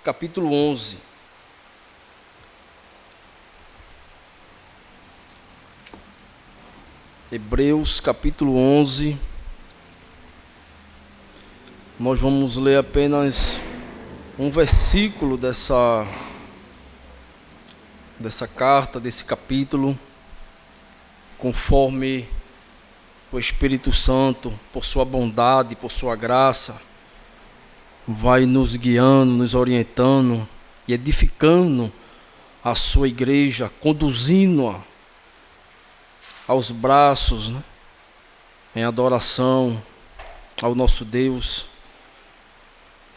capítulo 11. Hebreus, capítulo 11. Nós vamos ler apenas um versículo dessa carta, desse capítulo, conforme o Espírito Santo, por sua bondade, por sua graça, vai nos guiando, nos orientando e edificando a sua igreja, conduzindo-a aos braços, né, em adoração ao nosso Deus.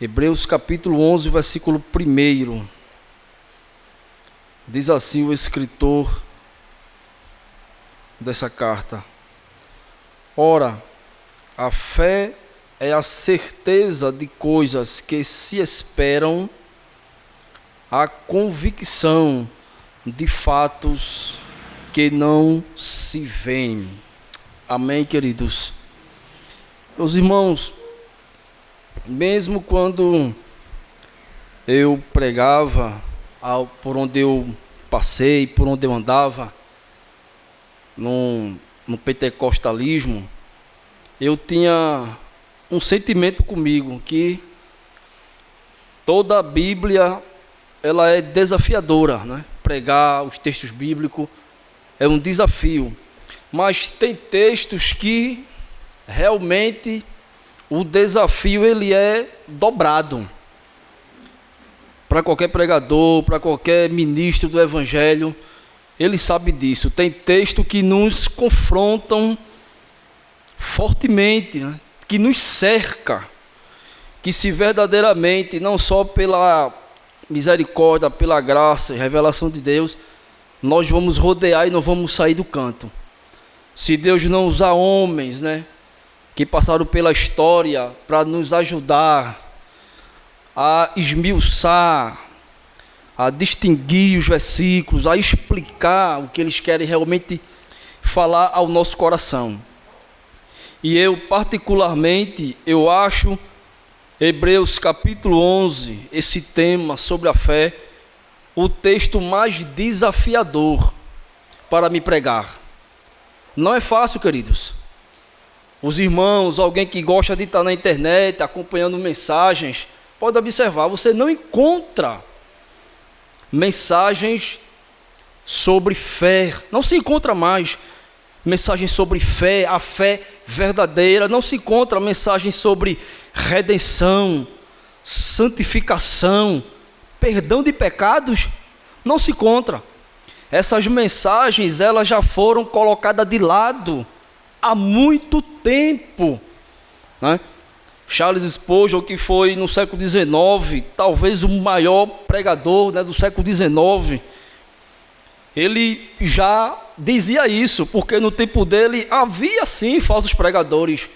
Hebreus capítulo 11, versículo 1. Diz assim o escritor dessa carta: Ora, a fé é a certeza de coisas que se esperam, a convicção de fatos que não se veem. Amém, queridos? Meus irmãos, mesmo quando eu pregava, por onde eu passei, por onde eu andava, no pentecostalismo, eu tinha um sentimento comigo que toda a Bíblia ela é desafiadora, né? Pregar os textos bíblicos é um desafio, mas tem textos que realmente o desafio ele é dobrado. Para qualquer pregador, para qualquer ministro do Evangelho, ele sabe disso. Tem textos que nos confrontam fortemente, né? Que nos cerca, que se verdadeiramente, não só pela misericórdia, pela graça e revelação de Deus, nós vamos rodear e não vamos sair do canto. Se Deus não usar homens, né, que passaram pela história para nos ajudar a esmiuçar, a distinguir os versículos, a explicar o que eles querem realmente falar ao nosso coração. E eu, particularmente, eu acho Hebreus capítulo 11, esse tema sobre a fé, o texto mais desafiador para me pregar. Não é fácil, queridos. Os irmãos, alguém que gosta de estar na internet, acompanhando mensagens, pode observar, você não encontra mensagens sobre fé, não se encontra mais mensagens sobre fé, a fé verdadeira, não se encontra mensagens sobre redenção, santificação, perdão de pecados, não se encontra. Essas mensagens, elas já foram colocadas de lado há muito tempo, né? Charles Spurgeon, que foi no século XIX, talvez o maior pregador, né, do século XIX, ele já dizia isso, porque no tempo dele havia sim falsos pregadores,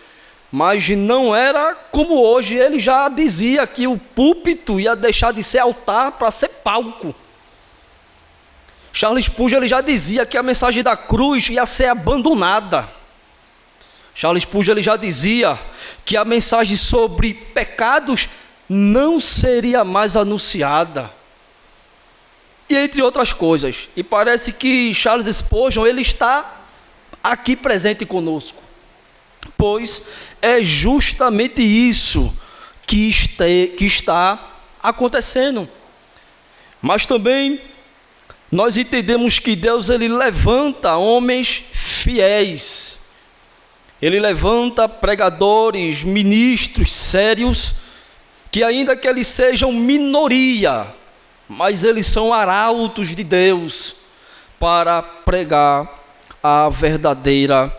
mas não era como hoje. Ele já dizia que o púlpito ia deixar de ser altar para ser palco. Charles Spurgeon ele já dizia que a mensagem da cruz ia ser abandonada. Charles Spurgeon ele já dizia que a mensagem sobre pecados não seria mais anunciada. E entre outras coisas. E parece que Charles Spurgeon ele está aqui presente conosco, pois é justamente isso que está acontecendo. Mas também nós entendemos que Deus ele levanta homens fiéis. Ele levanta pregadores, ministros sérios, que ainda que eles sejam minoria, mas eles são arautos de Deus para pregar a verdadeira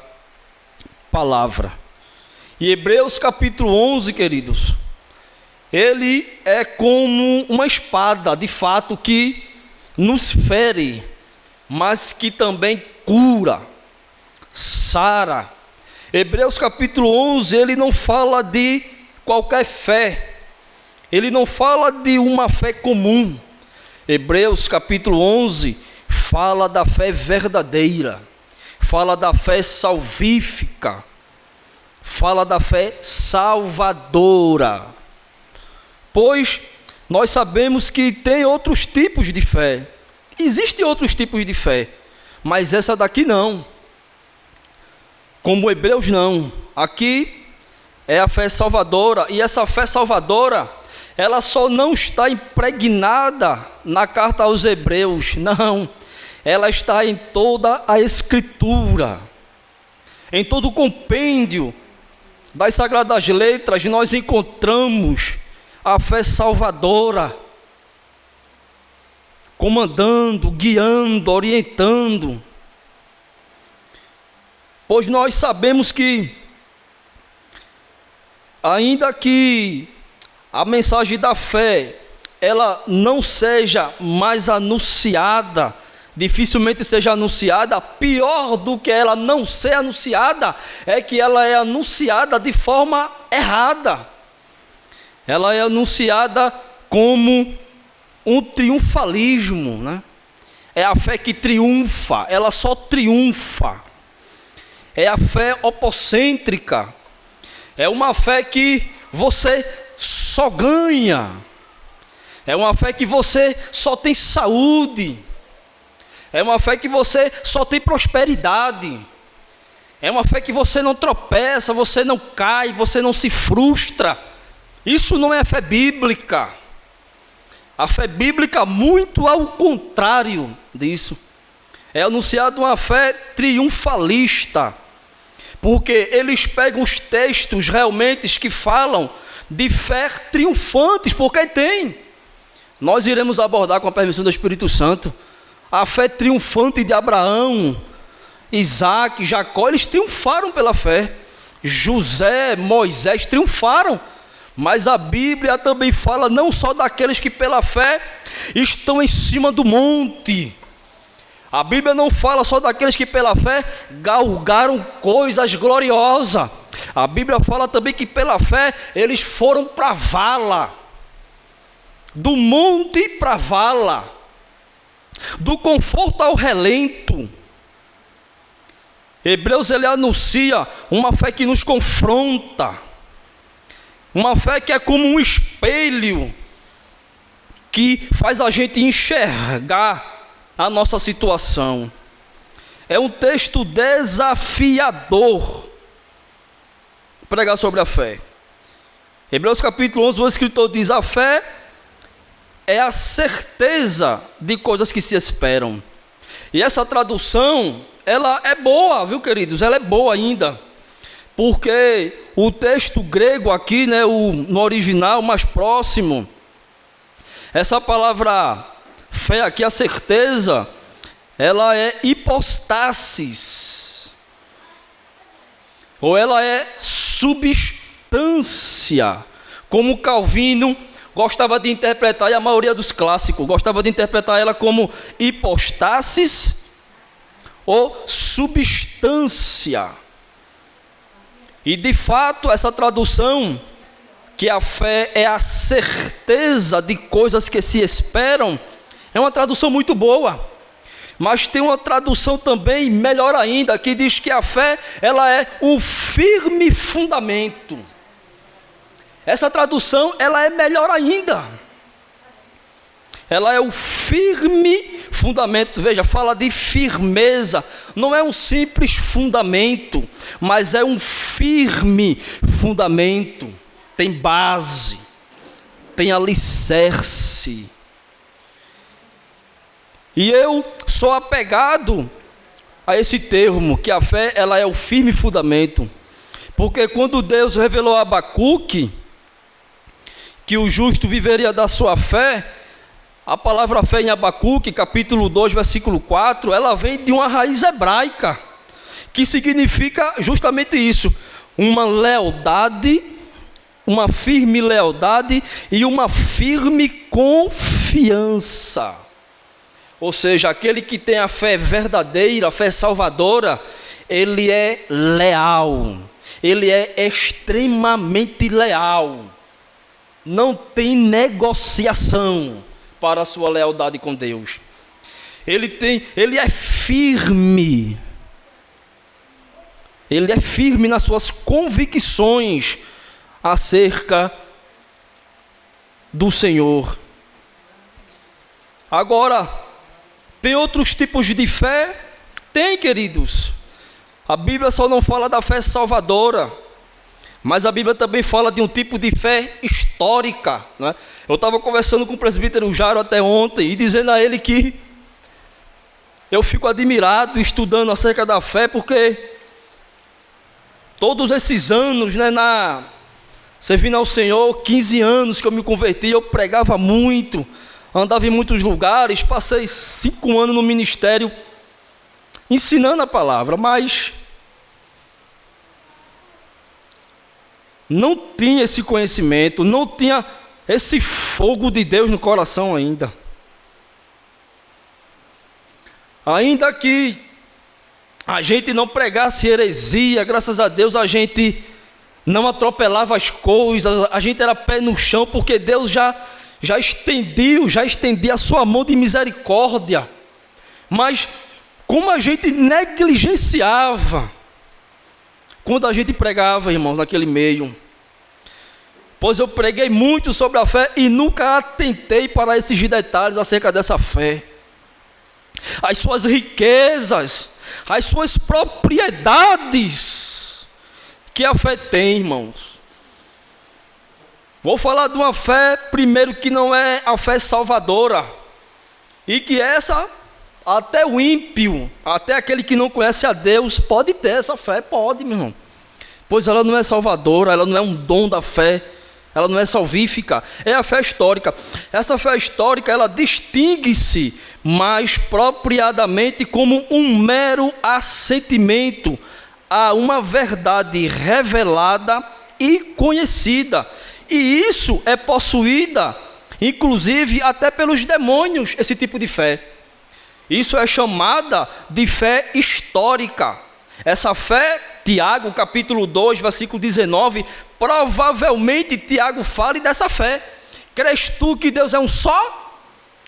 palavra. E Hebreus capítulo 11, queridos, ele é como uma espada, de fato, que nos fere, mas que também cura, sara. Hebreus capítulo 11, ele não fala de qualquer fé, ele não fala de uma fé comum. Hebreus capítulo 11 fala da fé verdadeira, fala da fé salvífica, fala da fé salvadora. Pois nós sabemos que tem outros tipos de fé. Existem outros tipos de fé, mas essa daqui não. Como Hebreus não. Aqui é a fé salvadora, e essa fé salvadora, ela só não está impregnada na carta aos Hebreus, não. Ela está em toda a Escritura, em todo o compêndio das Sagradas Letras. Nós encontramos a fé salvadora, comandando, guiando, orientando. Pois nós sabemos que, ainda que a mensagem da fé, ela não seja mais anunciada, dificilmente seja anunciada, pior do que ela não ser anunciada, é que ela é anunciada de forma errada. Ela é anunciada como um triunfalismo, né? É a fé que triunfa, ela só triunfa. É a fé opocêntrica. É uma fé que você só ganha. É uma fé que você só tem saúde. É uma fé que você só tem prosperidade. É uma fé que você não tropeça, você não cai, você não se frustra. Isso não é a fé bíblica. A fé bíblica, muito ao contrário disso, é anunciada uma fé triunfalista, porque eles pegam os textos realmente que falam de fé triunfantes, porque tem. Nós iremos abordar, com a permissão do Espírito Santo, a fé triunfante de Abraão, Isaac, Jacó. Eles triunfaram pela fé. José, Moisés triunfaram. Mas a Bíblia também fala não só daqueles que pela fé estão em cima do monte. A Bíblia não fala só daqueles que pela fé galgaram coisas gloriosas. A Bíblia fala também que pela fé eles foram para a vala. Do monte para a vala. Do conforto ao relento. Hebreus, ele anuncia uma fé que nos confronta. Uma fé que é como um espelho, que faz a gente enxergar a nossa situação. É um texto desafiador pregar sobre a fé. Hebreus capítulo 11, o escritor diz: a fé é a certeza de coisas que se esperam. E essa tradução, ela é boa, viu, queridos? Ela é boa ainda. Porque o texto grego aqui, né, no original mais próximo, essa palavra fé aqui, a certeza, ela é hipostasis, ou ela é substância, como Calvino gostava de interpretar, e a maioria dos clássicos gostava de interpretar ela como hipostasis ou substância. E de fato, essa tradução, que a fé é a certeza de coisas que se esperam, é uma tradução muito boa. Mas tem uma tradução também melhor ainda, que diz que a fé, ela é um firme fundamento. Essa tradução, ela é melhor ainda. Ela é o firme fundamento. Veja, fala de firmeza. Não é um simples fundamento, mas é um firme fundamento. Tem base, tem alicerce. E eu sou apegado a esse termo, que a fé, ela é o firme fundamento. Porque quando Deus revelou a Abacuque que o justo viveria da sua fé, a palavra fé em Abacuque, capítulo 2, versículo 4, ela vem de uma raiz hebraica, que significa justamente isso: uma lealdade, uma firme lealdade e uma firme confiança. Ou seja, aquele que tem a fé verdadeira, a fé salvadora, ele é leal, ele é extremamente leal, não tem negociação para a sua lealdade com Deus. Ele é firme. Ele é firme nas suas convicções acerca do Senhor. Agora, tem outros tipos de fé? Tem, queridos. A Bíblia só não fala da fé salvadora, mas a Bíblia também fala de um tipo de fé histórica, né? Eu estava conversando com o presbítero Jairo até ontem e dizendo a ele que eu fico admirado estudando acerca da fé, porque todos esses anos, né, servindo ao Senhor, 15 anos que eu me converti, eu pregava muito, andava em muitos lugares, passei 5 anos no ministério ensinando a palavra, mas não tinha esse conhecimento, não tinha esse fogo de Deus no coração ainda. Ainda que a gente não pregasse heresia, graças a Deus a gente não atropelava as coisas, a gente era pé no chão, porque Deus já estendia a sua mão de misericórdia. Mas como a gente negligenciava quando a gente pregava, irmãos, naquele meio. Pois eu preguei muito sobre a fé e nunca atentei para esses detalhes acerca dessa fé. As suas riquezas, as suas propriedades que a fé tem, irmãos. Vou falar de uma fé primeiro que não é a fé salvadora, e que essa, até o ímpio, até aquele que não conhece a Deus, pode ter essa fé, pode, meu irmão. Pois ela não é salvadora, ela não é um dom da fé, ela não é salvífica, é a fé histórica. Essa fé histórica, ela distingue-se mais propriamente como um mero assentimento a uma verdade revelada e conhecida. E isso é possuída, inclusive, até pelos demônios, esse tipo de fé. Isso é chamada de fé histórica. Essa fé, Tiago, capítulo 2, versículo 19, provavelmente Tiago fale dessa fé. Crês tu que Deus é um só?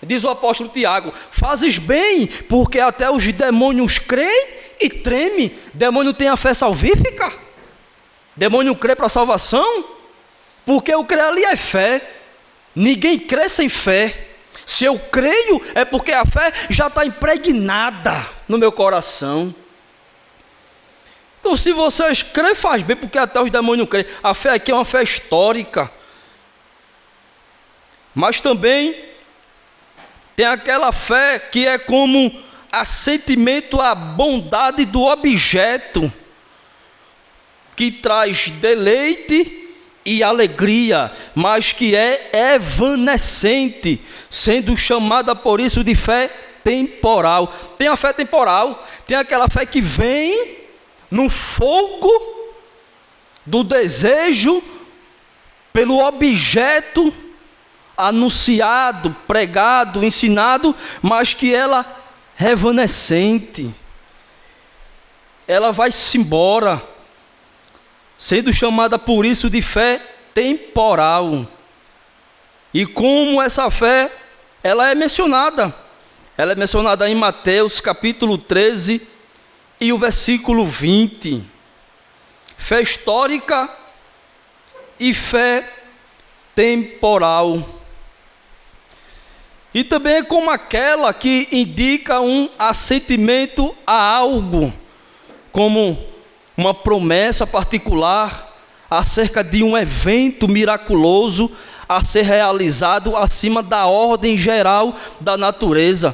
Diz o apóstolo Tiago, fazes bem, porque até os demônios creem e tremem. Demônio tem a fé salvífica? Demônio crê para a salvação? Porque eu creio ali é fé. Ninguém crê sem fé. Se eu creio, é porque a fé já está impregnada no meu coração. Então, se vocês creem, faz bem, porque até os demônios creem. A fé aqui é uma fé histórica. Mas também tem aquela fé que é como assentimento à bondade do objeto, que traz deleite e alegria, mas que é evanescente, sendo chamada por isso de fé temporal. Tem a fé temporal, tem aquela fé que vem no fogo do desejo pelo objeto anunciado, pregado, ensinado, mas que ela é evanescente, ela vai-se embora, sendo chamada por isso de fé temporal. E como essa fé, ela é mencionada em Mateus capítulo 13 e o versículo 20. Fé histórica e fé temporal. E também é como aquela que indica um assentimento a algo, como uma promessa particular acerca de um evento miraculoso a ser realizado acima da ordem geral da natureza,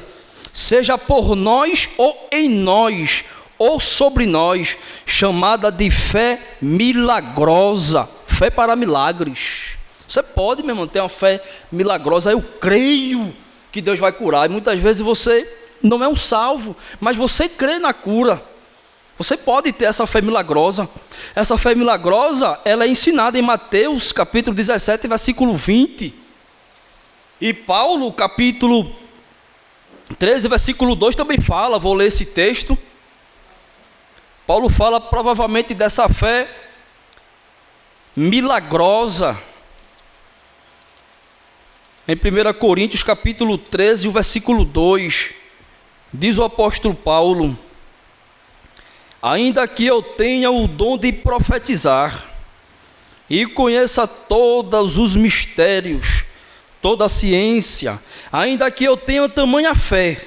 seja por nós ou em nós, ou sobre nós, chamada de fé milagrosa, fé para milagres. Você pode, meu irmão, ter uma fé milagrosa. Eu creio que Deus vai curar. E muitas vezes você não é um salvo, mas você crê na cura. Você pode ter essa fé milagrosa. Essa fé milagrosa, ela é ensinada em Mateus capítulo 17, versículo 20. E Paulo, capítulo 13, versículo 2 também fala, vou ler esse texto. Paulo fala provavelmente dessa fé milagrosa. Em 1 Coríntios capítulo 13, o versículo 2, diz o apóstolo Paulo: ainda que eu tenha o dom de profetizar, e conheça todos os mistérios, toda a ciência, ainda que eu tenha tamanha fé,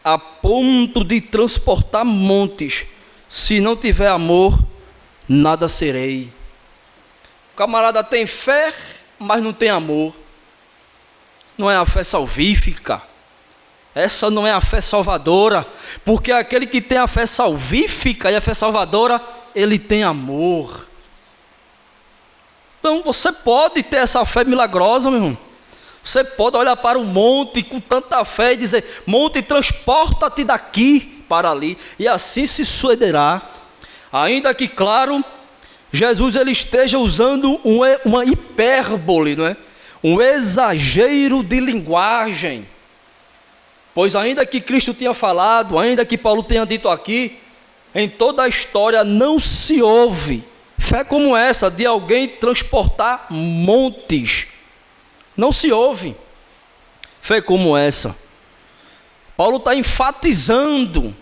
a ponto de transportar montes, se não tiver amor, nada serei. O camarada tem fé, mas não tem amor. Não é a fé salvífica. Essa não é a fé salvadora, porque aquele que tem a fé salvífica e a fé salvadora, ele tem amor. Então você pode ter essa fé milagrosa, meu irmão. Você pode olhar para o monte com tanta fé e dizer: monte, transporta-te daqui para ali, e assim se sucederá. Ainda que, claro, Jesus ele esteja usando uma hipérbole, não é? Um exagero de linguagem. Pois ainda que Cristo tinha falado, ainda que Paulo tenha dito aqui, em toda a história não se ouve fé como essa, de alguém transportar montes. Não se ouve fé como essa. Paulo está enfatizando,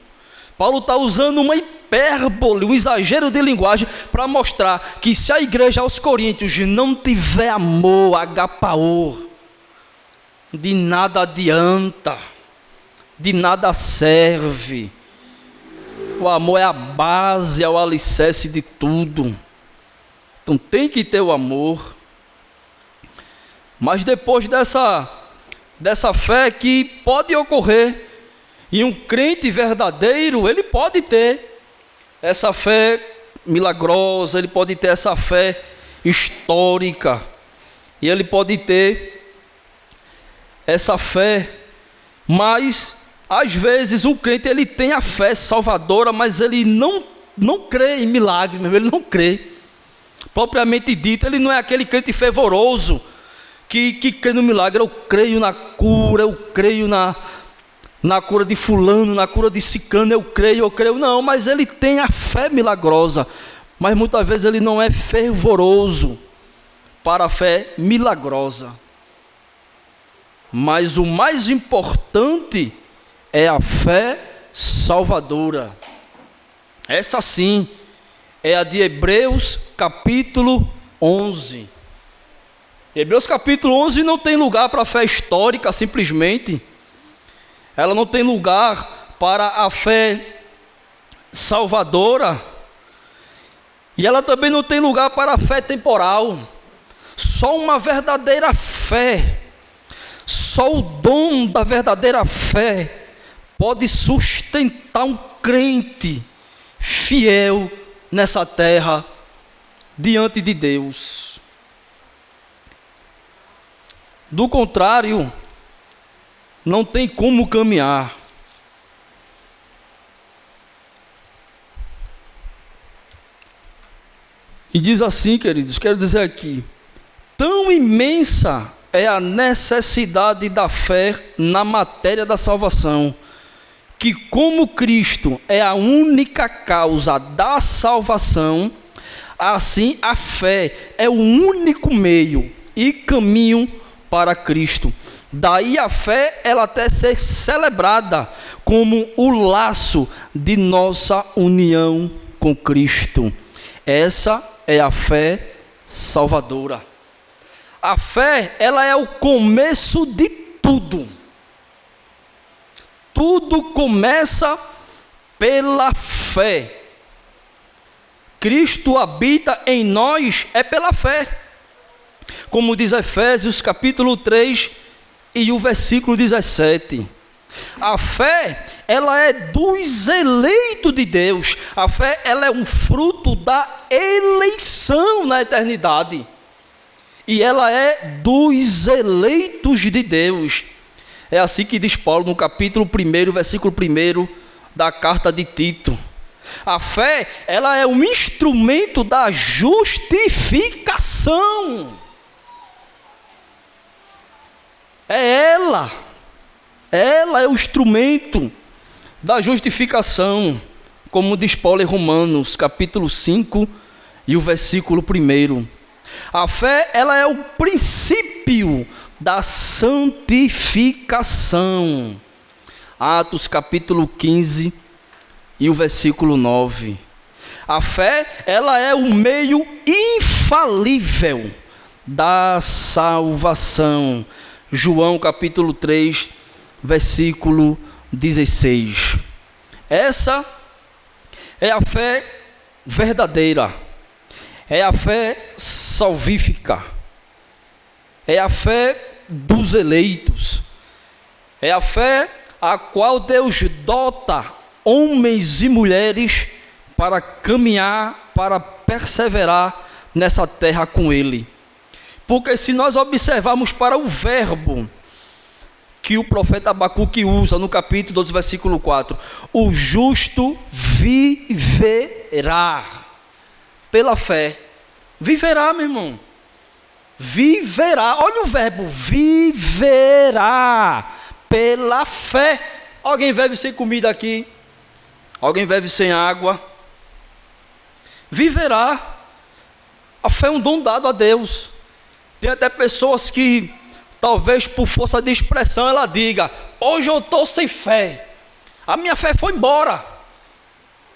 Paulo está usando uma hipérbole, um exagero de linguagem, para mostrar que se a igreja aos Coríntios não tiver amor, agapaô, de nada adianta, de nada serve. O amor é a base, é o alicerce de tudo. Então tem que ter o amor. Mas depois dessa fé que pode ocorrer, e um crente verdadeiro, ele pode ter essa fé milagrosa, ele pode ter essa fé histórica, e ele pode ter essa fé, mas às vezes um crente ele tem a fé salvadora, mas ele não crê em milagre, ele não crê. Propriamente dito, ele não é aquele crente fervoroso que crê no milagre. Eu creio na cura, eu creio na cura de fulano, na cura de ciclano, eu creio. Não, mas ele tem a fé milagrosa, mas muitas vezes ele não é fervoroso para a fé milagrosa. Mas o mais importante é a fé salvadora. Essa sim é a de Hebreus capítulo 11. Hebreus capítulo 11 não tem lugar para a fé histórica simplesmente. Ela não tem lugar para a fé salvadora. E ela também não tem lugar para a fé temporal. Só uma verdadeira fé, só o dom da verdadeira fé pode sustentar um crente fiel nessa terra diante de Deus. Do contrário, não tem como caminhar. E diz assim, queridos, quero dizer aqui: tão imensa é a necessidade da fé na matéria da salvação, que como Cristo é a única causa da salvação, assim a fé é o único meio e caminho para Cristo. Daí a fé ela até ser celebrada como o laço de nossa união com Cristo. Essa é a fé salvadora. A fé, ela é o começo de tudo. Tudo começa pela fé. Cristo habita em nós é pela fé. Como diz Efésios capítulo 3 e o versículo 17. A fé, ela é dos eleitos de Deus. A fé, ela é um fruto da eleição na eternidade. E ela é dos eleitos de Deus. É assim que diz Paulo no capítulo 1, versículo 1 da carta de Tito. A fé, ela é um instrumento da justificação. Ela é o instrumento da justificação, como diz Paulo em Romanos, capítulo 5 e o versículo 1. A fé, ela é o princípio da santificação. Atos capítulo 15 e o versículo 9. A fé, ela é o meio infalível da salvação. João capítulo 3, versículo 16. Essa é a fé verdadeira, é a fé salvífica, é a fé dos eleitos, é a fé a qual Deus dota homens e mulheres para caminhar, para perseverar nessa terra com Ele. Porque se nós observarmos para o verbo que o profeta Abacuque usa no capítulo 12, versículo 4, o justo viverá pela fé. Viverá, meu irmão. Viverá. Olha o verbo, viverá pela fé. Alguém vive sem comida aqui? Alguém vive sem água? Viverá. A fé é um dom dado a Deus. Tem até pessoas que, talvez por força de expressão, ela diga: hoje eu estou sem fé, a minha fé foi embora.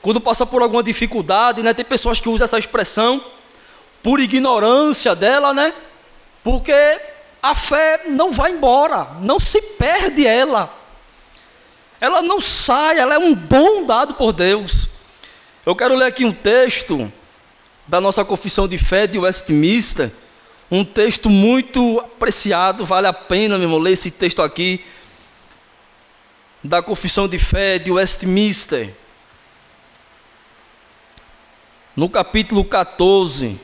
Quando passa por alguma dificuldade, né? Tem pessoas que usam essa expressão por ignorância dela, né? Porque a fé não vai embora, não se perde ela não sai, ela é um dom dado por Deus. Eu quero ler aqui um texto da nossa confissão de fé de Westminster, um texto muito apreciado, vale a pena, meu irmão, ler esse texto aqui, da confissão de fé de Westminster, no capítulo 14,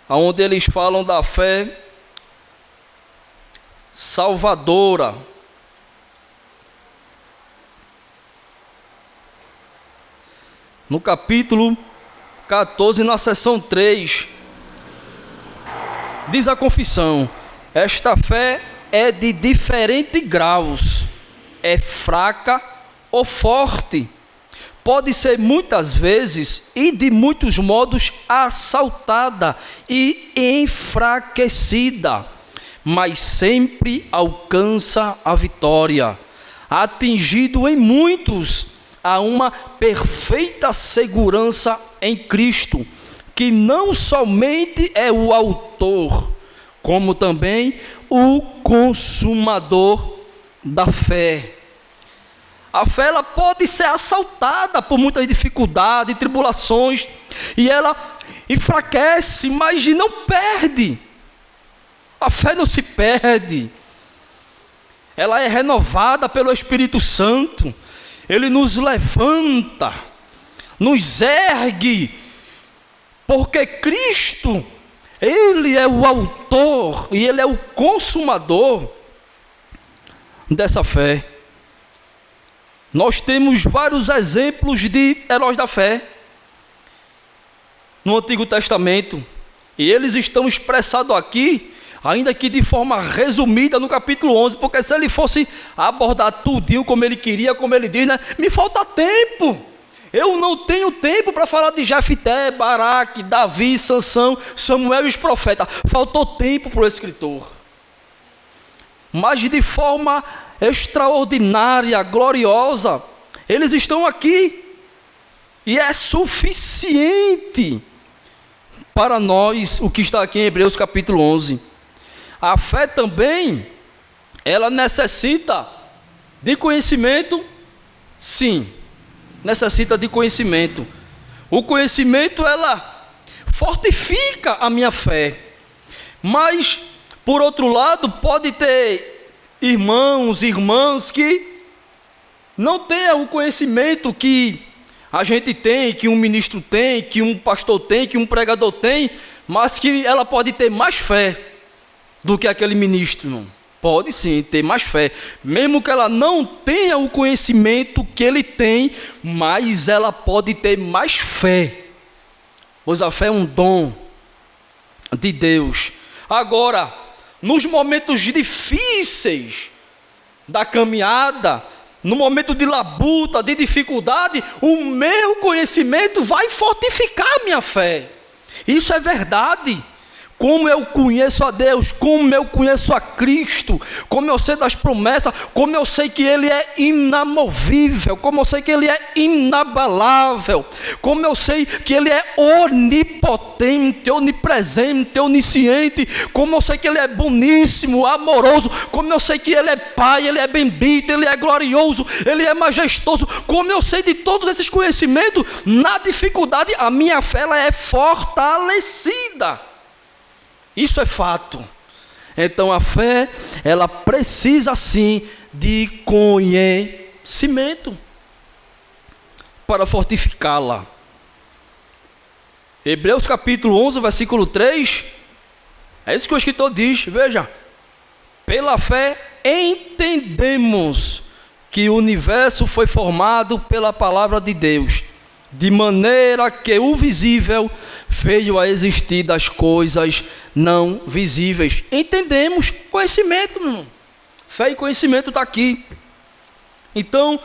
onde eles falam da fé salvadora. No capítulo 14, na seção 3, diz a confissão: esta fé é de diferentes graus, é fraca ou forte, pode ser muitas vezes e de muitos modos assaltada e enfraquecida, mas sempre alcança a vitória, atingido em muitos a uma perfeita segurança em Cristo, que não somente é o autor, como também o consumador da fé. A fé, ela pode ser assaltada por muitas dificuldades, tribulações, e ela enfraquece, mas não perde. A fé não se perde, ela é renovada pelo Espírito Santo. Ele nos levanta, nos ergue, porque Cristo, Ele é o autor e Ele é o consumador dessa fé. Nós temos vários exemplos de heróis da fé no Antigo Testamento, e eles estão expressados aqui, ainda que de forma resumida, no capítulo 11, porque se ele fosse abordar tudinho como ele queria, como ele diz, né? Me falta tempo, eu não tenho tempo para falar de Jefté, Baraque, Davi, Sansão, Samuel e os profetas. Faltou tempo para o escritor, mas de forma extraordinária, gloriosa, eles estão aqui, e é suficiente para nós o que está aqui em Hebreus capítulo 11. A fé também, ela necessita de conhecimento, sim, necessita de conhecimento. O conhecimento, ela fortifica a minha fé, mas, por outro lado, pode ter irmãos, irmãs que não tenham o conhecimento que a gente tem, que um ministro tem, que um pastor tem, que um pregador tem, mas que ela pode ter mais fé do que aquele ministro, irmão. Pode sim ter mais fé, mesmo que ela não tenha o conhecimento que ele tem, mas ela pode ter mais fé, pois a fé é um dom de Deus. Agora, nos momentos difíceis da caminhada, no momento de labuta, de dificuldade, o meu conhecimento vai fortificar a minha fé. Isso é verdade. como eu conheço a Deus, como eu conheço a Cristo, como eu sei das promessas, como eu sei que Ele é inamovível, como eu sei que Ele é inabalável, como eu sei que Ele é onipotente, onipresente, onisciente, como eu sei que Ele é boníssimo, amoroso, como eu sei que Ele é Pai, Ele é bendito, Ele é glorioso, Ele é majestoso, como eu sei de todos esses conhecimentos, na dificuldade a minha fé ela é fortalecida. Isso é fato. Então a fé, ela precisa sim de conhecimento para fortificá-la. Hebreus capítulo 11, versículo 3, é isso que o escritor diz, veja: pela fé entendemos que o universo foi formado pela palavra de Deus, de maneira que o visível veio a existir das coisas não visíveis. Entendemos, conhecimento, meu irmão. Fé e conhecimento está aqui. Então,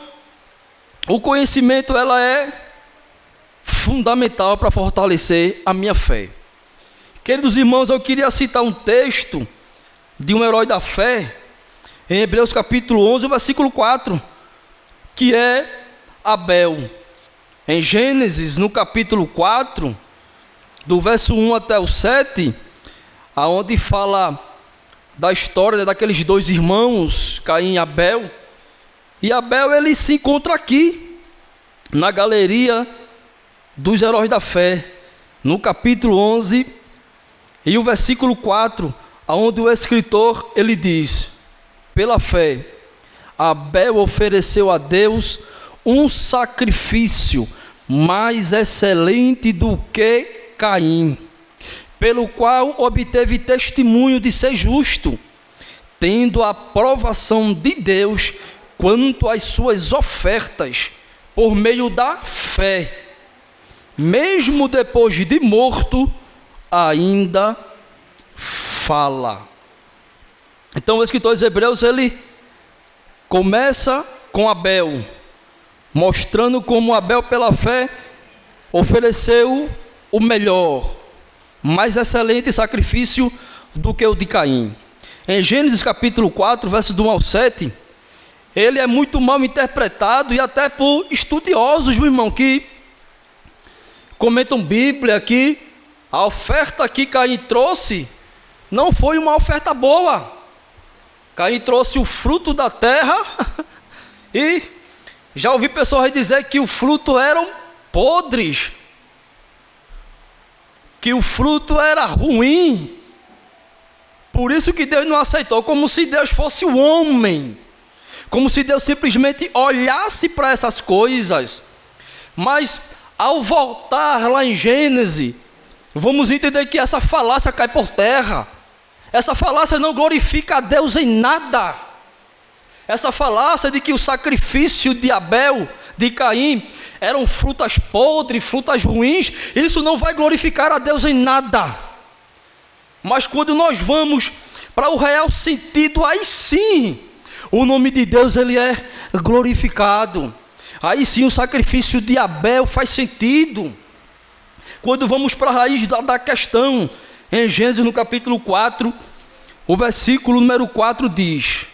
o conhecimento ela é fundamental para fortalecer a minha fé. Queridos irmãos, eu queria citar um texto de um herói da fé, em Hebreus capítulo 11, versículo 4, que é Abel. Em Gênesis, no capítulo 4, do verso 1 até o 7, aonde fala da história daqueles dois irmãos, Caim e Abel. E Abel, ele se encontra aqui, na galeria dos heróis da fé, no capítulo 11, e o versículo 4, aonde o escritor, ele diz: pela fé, Abel ofereceu a Deus um sacrifício mais excelente do que Caim, pelo qual obteve testemunho de ser justo, tendo a aprovação de Deus quanto às suas ofertas, por meio da fé, mesmo depois de morto, ainda fala. Então o escritor dos Hebreus, ele começa com Abel, mostrando como Abel, pela fé, ofereceu o melhor, mais excelente sacrifício do que o de Caim. Em Gênesis capítulo 4, versos do 1 ao 7, ele é muito mal interpretado, e até por estudiosos, meu irmão, que comentam Bíblia, que a oferta que Caim trouxe não foi uma oferta boa. Caim trouxe o fruto da terra e já ouvi pessoas dizer que o fruto eram podres, que o fruto era ruim, por isso que Deus não aceitou, como se Deus fosse o homem, como se Deus simplesmente olhasse para essas coisas. Mas ao voltar lá em Gênesis, vamos entender que essa falácia cai por terra. Essa falácia não glorifica a Deus em nada. Essa falácia de que o sacrifício de Abel, de Caim, eram frutas podres, frutas ruins, isso não vai glorificar a Deus em nada. Mas quando nós vamos para o real sentido, aí sim, o nome de Deus ele é glorificado. Aí sim o sacrifício de Abel faz sentido. Quando vamos para a raiz da questão, em Gênesis no capítulo 4, o versículo número 4 diz: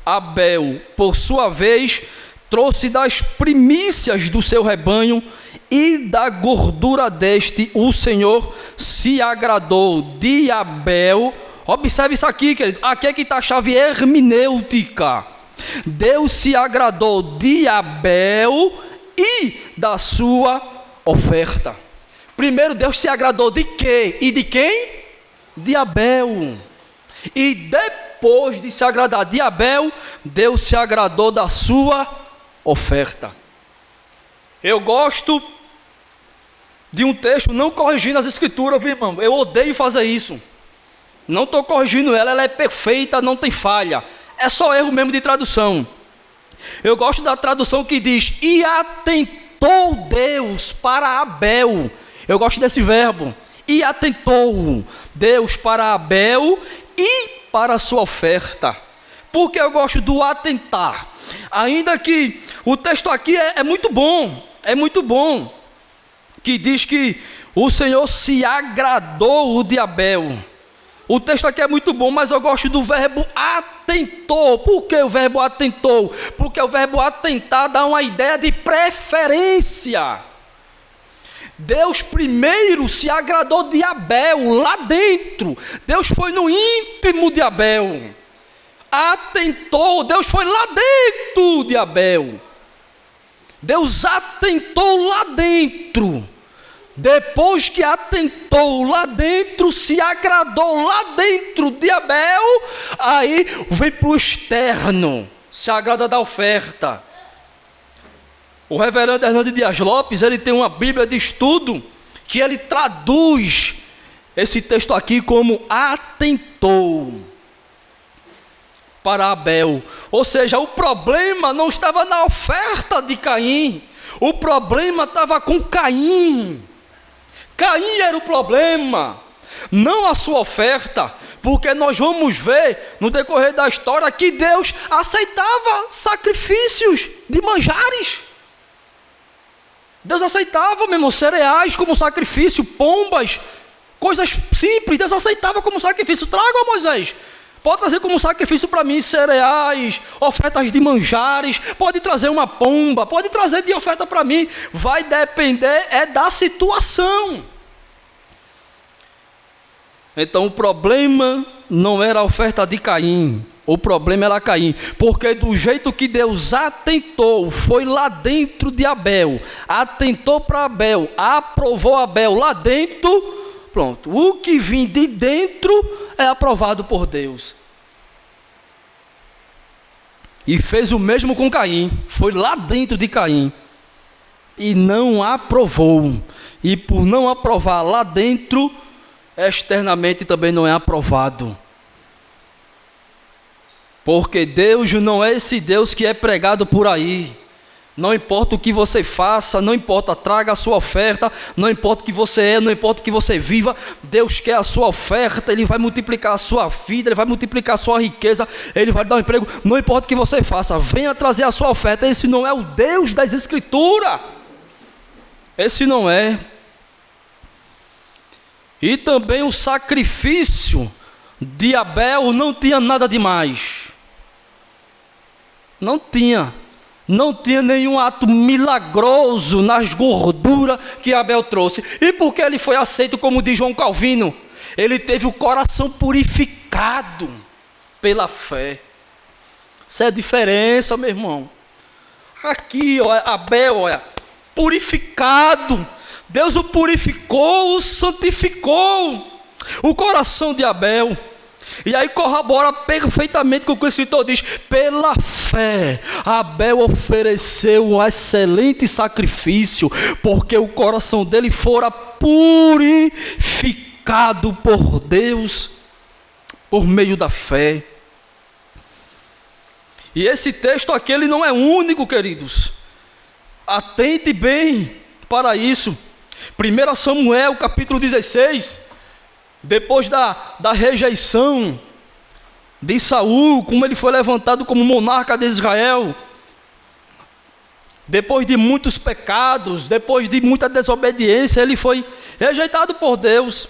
Abel, por sua vez, trouxe das primícias do seu rebanho, e da gordura deste o Senhor se agradou. De Abel, observe isso aqui, querido, aqui é que está a chave hermenêutica. Deus se agradou de Abel e da sua oferta. Primeiro, Deus se agradou de quê? E de quem? De Abel. E depois de se agradar de Abel, Deus se agradou da sua oferta. Eu gosto de um texto, não corrigindo as escrituras, viu, irmão? Eu odeio fazer isso. Não estou corrigindo ela, ela é perfeita, não tem falha. É só erro mesmo de tradução. Eu gosto da tradução que diz: e atentou Deus para Abel. Eu gosto desse verbo. E atentou Deus para Abel e para a sua oferta. Por que eu gosto do atentar? Ainda que o texto aqui é muito bom. É muito bom. Que diz que o Senhor se agradou de Abel. O texto aqui é muito bom, mas eu gosto do verbo atentou. Por que o verbo atentou? Porque o verbo atentar dá uma ideia de preferência. Deus primeiro se agradou de Abel, lá dentro. Deus foi no íntimo de Abel. Atentou, Deus foi lá dentro de Abel. Deus atentou lá dentro. Depois que atentou lá dentro, se agradou lá dentro de Abel, aí vem para o externo, se agrada da oferta. O reverendo Hernando Dias Lopes, ele tem uma Bíblia de estudo, que ele traduz esse texto aqui como atentou para Abel. Ou seja, o problema não estava na oferta de Caim, o problema estava com Caim. Caim era o problema, não a sua oferta, porque nós vamos ver no decorrer da história que Deus aceitava sacrifícios de manjares. Deus aceitava mesmo cereais como sacrifício, pombas, coisas simples, Deus aceitava como sacrifício. Traga, Moisés, pode trazer como sacrifício para mim cereais, ofertas de manjares, pode trazer uma pomba, pode trazer de oferta para mim. Vai depender da situação. Então o problema não era a oferta de Caim, o problema era Caim, porque do jeito que Deus atentou, foi lá dentro de Abel, atentou para Abel, aprovou Abel lá dentro, pronto, o que vem de dentro é aprovado por Deus. E fez o mesmo com Caim, foi lá dentro de Caim, e não aprovou, e por não aprovar lá dentro, externamente também não é aprovado. Porque Deus não é esse Deus que é pregado por aí. Não importa o que você faça, não importa, traga a sua oferta, não importa o que você é, não importa o que você viva, Deus quer a sua oferta, Ele vai multiplicar a sua vida, Ele vai multiplicar a sua riqueza, Ele vai dar um emprego, não importa o que você faça, venha trazer a sua oferta. Esse não é o Deus das Escrituras, esse não é. E também o sacrifício de Abel não tinha nada demais. Não tinha nenhum ato milagroso nas gorduras que Abel trouxe. E por que ele foi aceito, como diz João Calvino? Ele teve o coração purificado pela fé. Essa é a diferença, meu irmão. Aqui, olha, Abel, olha, purificado. Deus o purificou, o santificou, o coração de Abel. E aí corrobora perfeitamente com o que o escritor diz: pela fé, Abel ofereceu um excelente sacrifício, porque o coração dele fora purificado por Deus, por meio da fé. E esse texto aqui, ele não é único, queridos. Atente bem para isso. 1 Samuel capítulo 16, depois da rejeição de Saul, como ele foi levantado como monarca de Israel, depois de muitos pecados, depois de muita desobediência, ele foi rejeitado por Deus.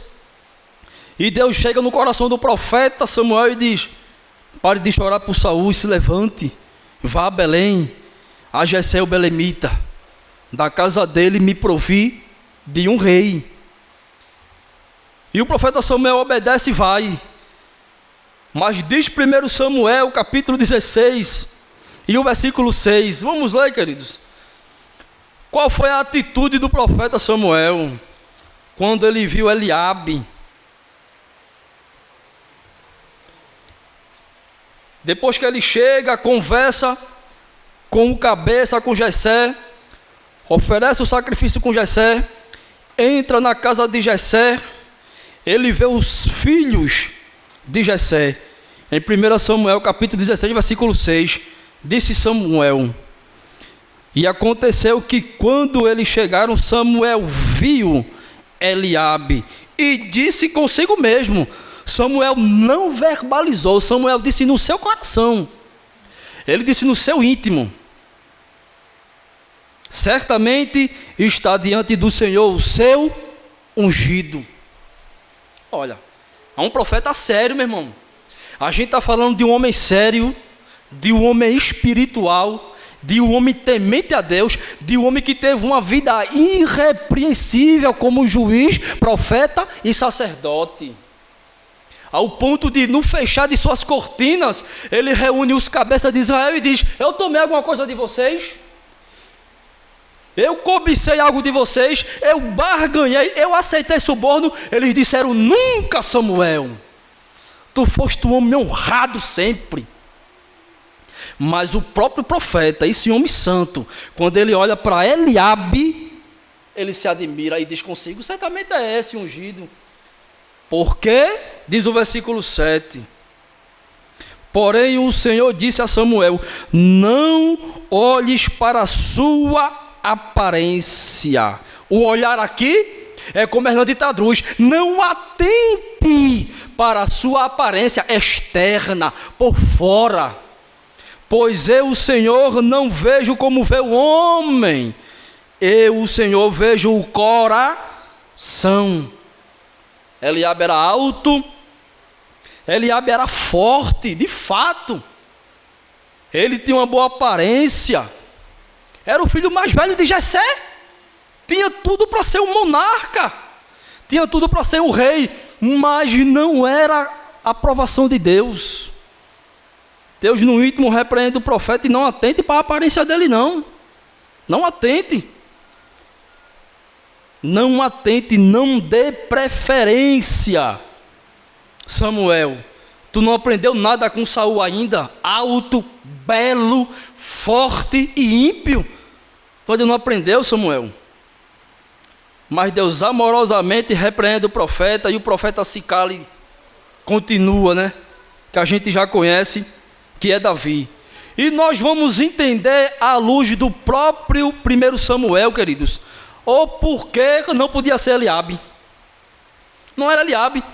E Deus chega no coração do profeta Samuel e diz: pare de chorar por Saul e se levante, vá a Belém, a Jessé o belemita, da casa dele me provi de um rei. E o profeta Samuel obedece e vai. Mas diz 1 Samuel capítulo 16 e o versículo 6, vamos ler, queridos. Qual foi a atitude do profeta Samuel quando ele viu Eliabe? Depois que ele chega, conversa com o cabeça, com Jessé, oferece o sacrifício com Jessé, entra na casa de Jessé, ele vê os filhos de Jessé. Em 1 Samuel capítulo 16, versículo 6, disse Samuel: e aconteceu que quando eles chegaram, Samuel viu Eliabe e disse consigo mesmo. Samuel não verbalizou, Samuel disse no seu coração, ele disse no seu íntimo: certamente está diante do Senhor o seu ungido. Olha, É um profeta sério, meu irmão. A gente está falando de um homem sério, de um homem espiritual, de um homem temente a Deus, de um homem que teve uma vida irrepreensível como juiz, profeta e sacerdote. Ao ponto de, no fechar de suas cortinas, ele reúne os cabeças de Israel e diz: eu tomei alguma coisa de vocês? Eu cobicei algo de vocês? Eu barganhei? Eu aceitei suborno? Eles disseram: nunca, Samuel. Tu foste um homem honrado sempre. Mas o próprio profeta, esse homem santo, quando ele olha para Eliabe, ele se admira e diz consigo: certamente é esse ungido. Porque, diz o versículo 7, porém o Senhor disse a Samuel: não olhes para a sua aparência. O olhar aqui é como Hernando traduz: não atente para a sua aparência externa, por fora. Pois eu, o Senhor, não vejo como vê o homem. Eu, o Senhor, vejo o coração. Eliabe era alto, Eliabe era forte, de fato. Ele tinha uma boa aparência. Era o filho mais velho de Jessé. Tinha tudo para ser um monarca. Tinha tudo para ser um rei. Mas não era a aprovação de Deus. Deus no íntimo repreende o profeta e não atente para a aparência dele, não. Não atente. Não atente, não dê preferência. Samuel, tu não aprendeu nada com Saul ainda? Alto, belo, forte e ímpio. Tu ainda não aprendeu, Samuel? Mas Deus amorosamente repreende o profeta e o profeta se cala e continua, né? Que a gente já conhece, que é Davi. E nós vamos entender à luz do próprio 1 Samuel, queridos, o porquê não podia ser Eliabe. Não era Eliabe.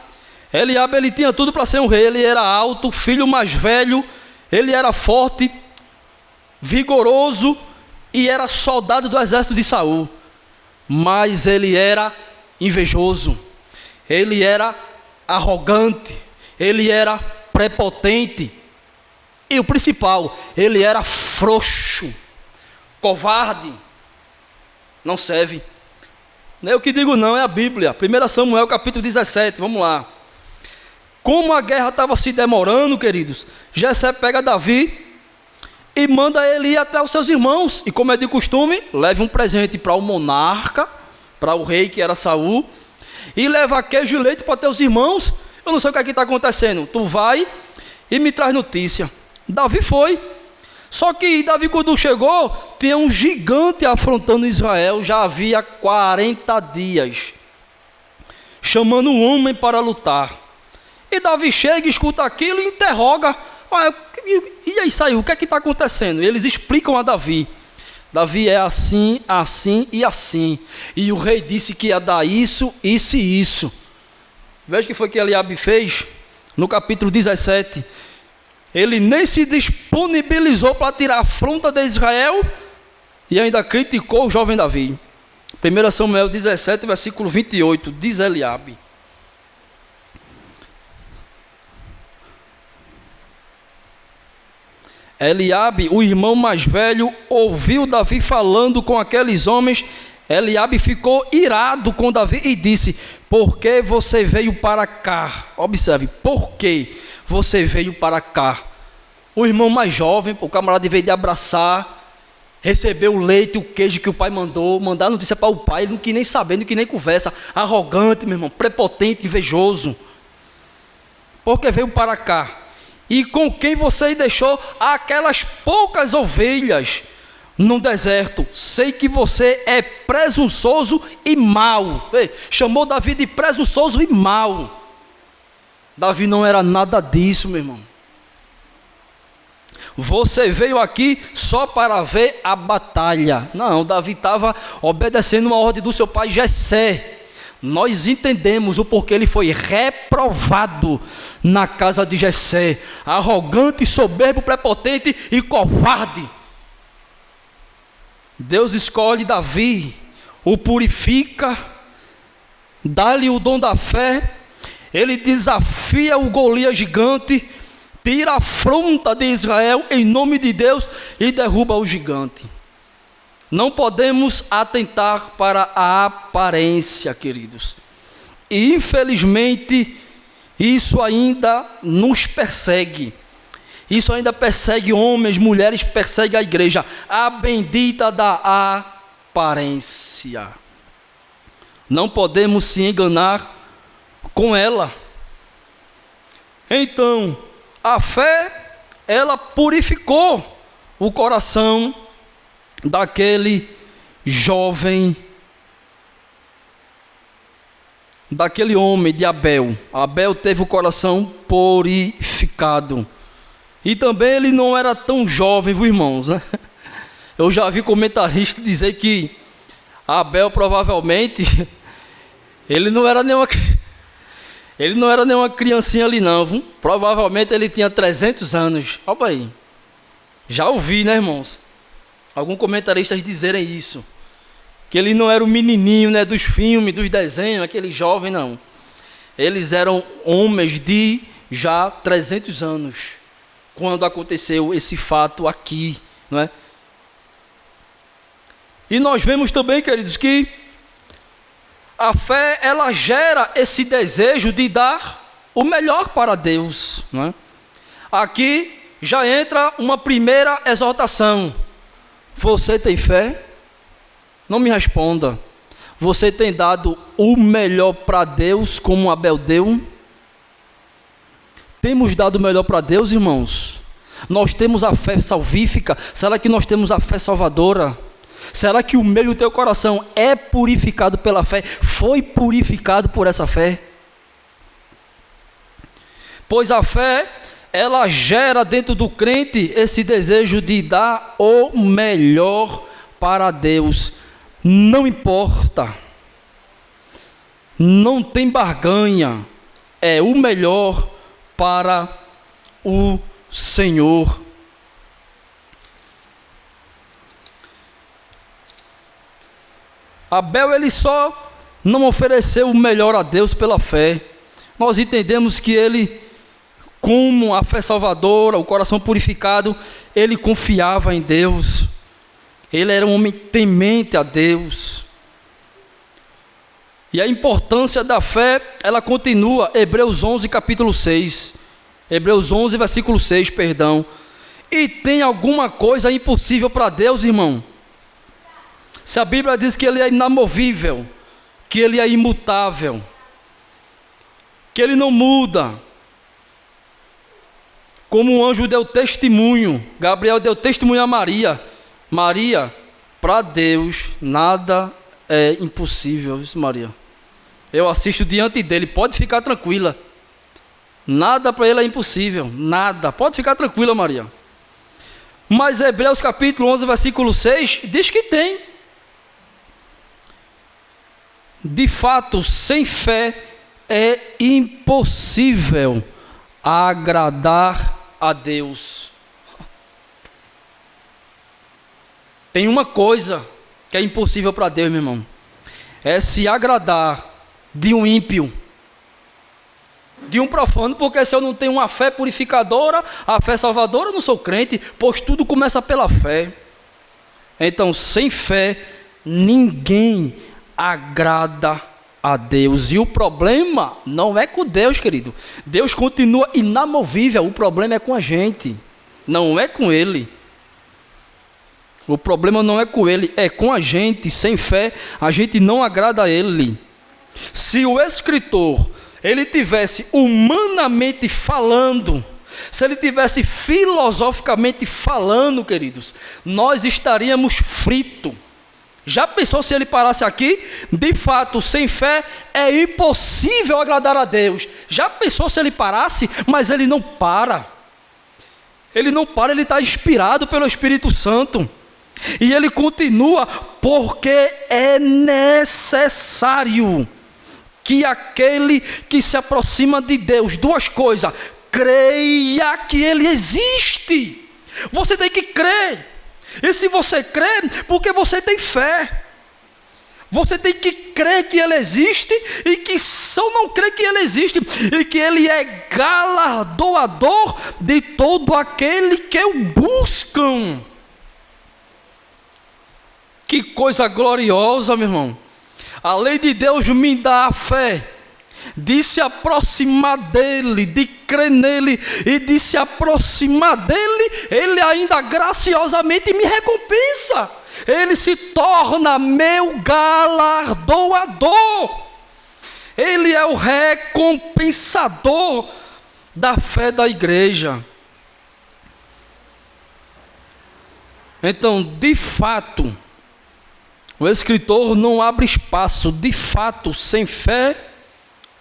Eliabe, ele tinha tudo para ser um rei. Ele era alto, filho mais velho, ele era forte, vigoroso e era soldado do exército de Saul. Mas ele era invejoso, ele era arrogante, ele era prepotente. E o principal, ele era frouxo, covarde. Não serve. Não é eu que digo não, é a Bíblia. 1 Samuel capítulo 17, vamos lá. Como a guerra estava se demorando, queridos, Jessé pega Davi e manda ele ir até os seus irmãos. E como é de costume, leve um presente para o monarca, para o rei que era Saul, e leva queijo e leite para teus irmãos. Eu não sei o que está acontecendo. Tu vai e me traz notícia. Davi foi. Só que Davi, quando chegou, tinha um gigante afrontando Israel. Já havia 40 dias, chamando um homem para lutar. E Davi chega, escuta aquilo e interroga: e aí saiu, o que é que está acontecendo? E eles explicam a Davi: Davi é assim, assim e assim. E o rei disse que ia dar isso, isso e isso. Veja o que foi que Eliabe fez no capítulo 17. Ele nem se disponibilizou para tirar a afronta de Israel e ainda criticou o jovem Davi. 1 Samuel 17, versículo 28, diz Eliabe: Eliabe, o irmão mais velho, ouviu Davi falando com aqueles homens. Eliabe ficou irado com Davi e disse: por que você veio para cá? Observe, por que você veio para cá? O irmão mais jovem, o camarada, em vez de abraçar, recebeu o leite, o queijo que o pai mandou, mandar notícia para o pai, ele não quis nem saber, não quis nem conversa. Arrogante, meu irmão, prepotente, invejoso. Por que veio para cá? E com quem você deixou aquelas poucas ovelhas no deserto? Sei que você é presunçoso e mau. Chamou Davi de presunçoso e mau. Davi não era nada disso, meu irmão. Você veio aqui só para ver a batalha. Não, Davi estava obedecendo uma ordem do seu pai Jessé. Nós entendemos o porquê ele foi reprovado na casa de Jessé. Arrogante, soberbo, prepotente e covarde. Deus escolhe Davi, o purifica, dá-lhe o dom da fé, Ele desafia o Golias gigante, tira a afronta de Israel em nome de Deus e derruba o gigante. Não podemos atentar para a aparência, queridos. E infelizmente isso ainda nos persegue. Isso ainda persegue homens, mulheres, persegue a igreja. A bendita da aparência. Não podemos se enganar com ela. Então, a fé, ela purificou o coração daquele jovem, daquele homem de Abel. Abel teve o coração purificado. E também ele não era tão jovem, viu, irmãos, né? Eu já vi comentarista dizer que Abel provavelmente ele não era nenhuma criancinha ali não, viu? Provavelmente ele tinha 300 anos. Olha aí. Já ouvi, né, irmãos? Alguns comentaristas dizerem isso. Que ele não era o menininho, né, dos filmes, dos desenhos, aquele jovem, não. Eles eram homens de já 300 anos, quando aconteceu esse fato aqui, não é? E nós vemos também, queridos, que a fé, ela gera esse desejo de dar o melhor para Deus, não é? Aqui já entra uma primeira exortação. Você tem fé? Não me responda. Você tem dado o melhor para Deus como Abel deu? Temos dado o melhor para Deus, irmãos? Nós temos a fé salvífica? Será que nós temos a fé salvadora? Será que o meu e o teu coração é purificado pela fé? Foi purificado por essa fé? Pois a fé, ela gera dentro do crente esse desejo de dar o melhor para Deus. Não importa, não tem barganha, é o melhor para o Senhor. Abel, ele só não ofereceu o melhor a Deus pela fé. Nós entendemos que ele, como a fé salvadora, o coração purificado, ele confiava em Deus. Ele era um homem temente a Deus. E a importância da fé, ela continua, Hebreus 11, capítulo 6. Hebreus 11, versículo 6, perdão. E tem alguma coisa impossível para Deus, irmão? Se a Bíblia diz que ele é inamovível, que ele é imutável, que ele não muda, como o anjo deu testemunho, Gabriel deu testemunho a Maria, para Deus nada é impossível, isso, Maria. Eu assisto diante dele, pode ficar tranquila. Nada para ele é impossível, nada. Pode ficar tranquila, Maria. Mas Hebreus capítulo 11, versículo 6, diz que tem. De fato, sem fé é impossível agradar a Deus. Tem uma coisa que é impossível para Deus, meu irmão. É se agradar de um ímpio, de um profano, porque se eu não tenho uma fé purificadora, a fé salvadora, eu não sou crente, pois tudo começa pela fé. Então, sem fé, ninguém agrada a Deus. E o problema não é com Deus, querido. Deus continua inamovível, o problema é com a gente, não é com Ele. O problema não é com Ele, é com a gente. Sem fé, a gente não agrada a Ele. Se o escritor, ele tivesse humanamente falando, se ele tivesse filosoficamente falando, queridos, nós estaríamos fritos. Já pensou se ele parasse aqui? De fato, sem fé é impossível agradar a Deus. Já pensou se ele parasse? Mas ele não para. Ele não para, ele está inspirado pelo Espírito Santo. E ele continua, porque é necessário que aquele que se aproxima de Deus, duas coisas, creia que Ele existe. Você tem que crer. E se você crê, porque você tem fé. Você tem que crê que Ele existe e que só não crê que Ele existe, e que Ele é galardoador de todo aquele que o buscam. Que coisa gloriosa, meu irmão. A lei de Deus me dá a fé de se aproximar dEle, de crer nele e de se aproximar dEle. Ele ainda graciosamente me recompensa. Ele se torna meu galardoador. Ele é o recompensador da fé da igreja. Então, de fato, o escritor não abre espaço. De fato, sem fé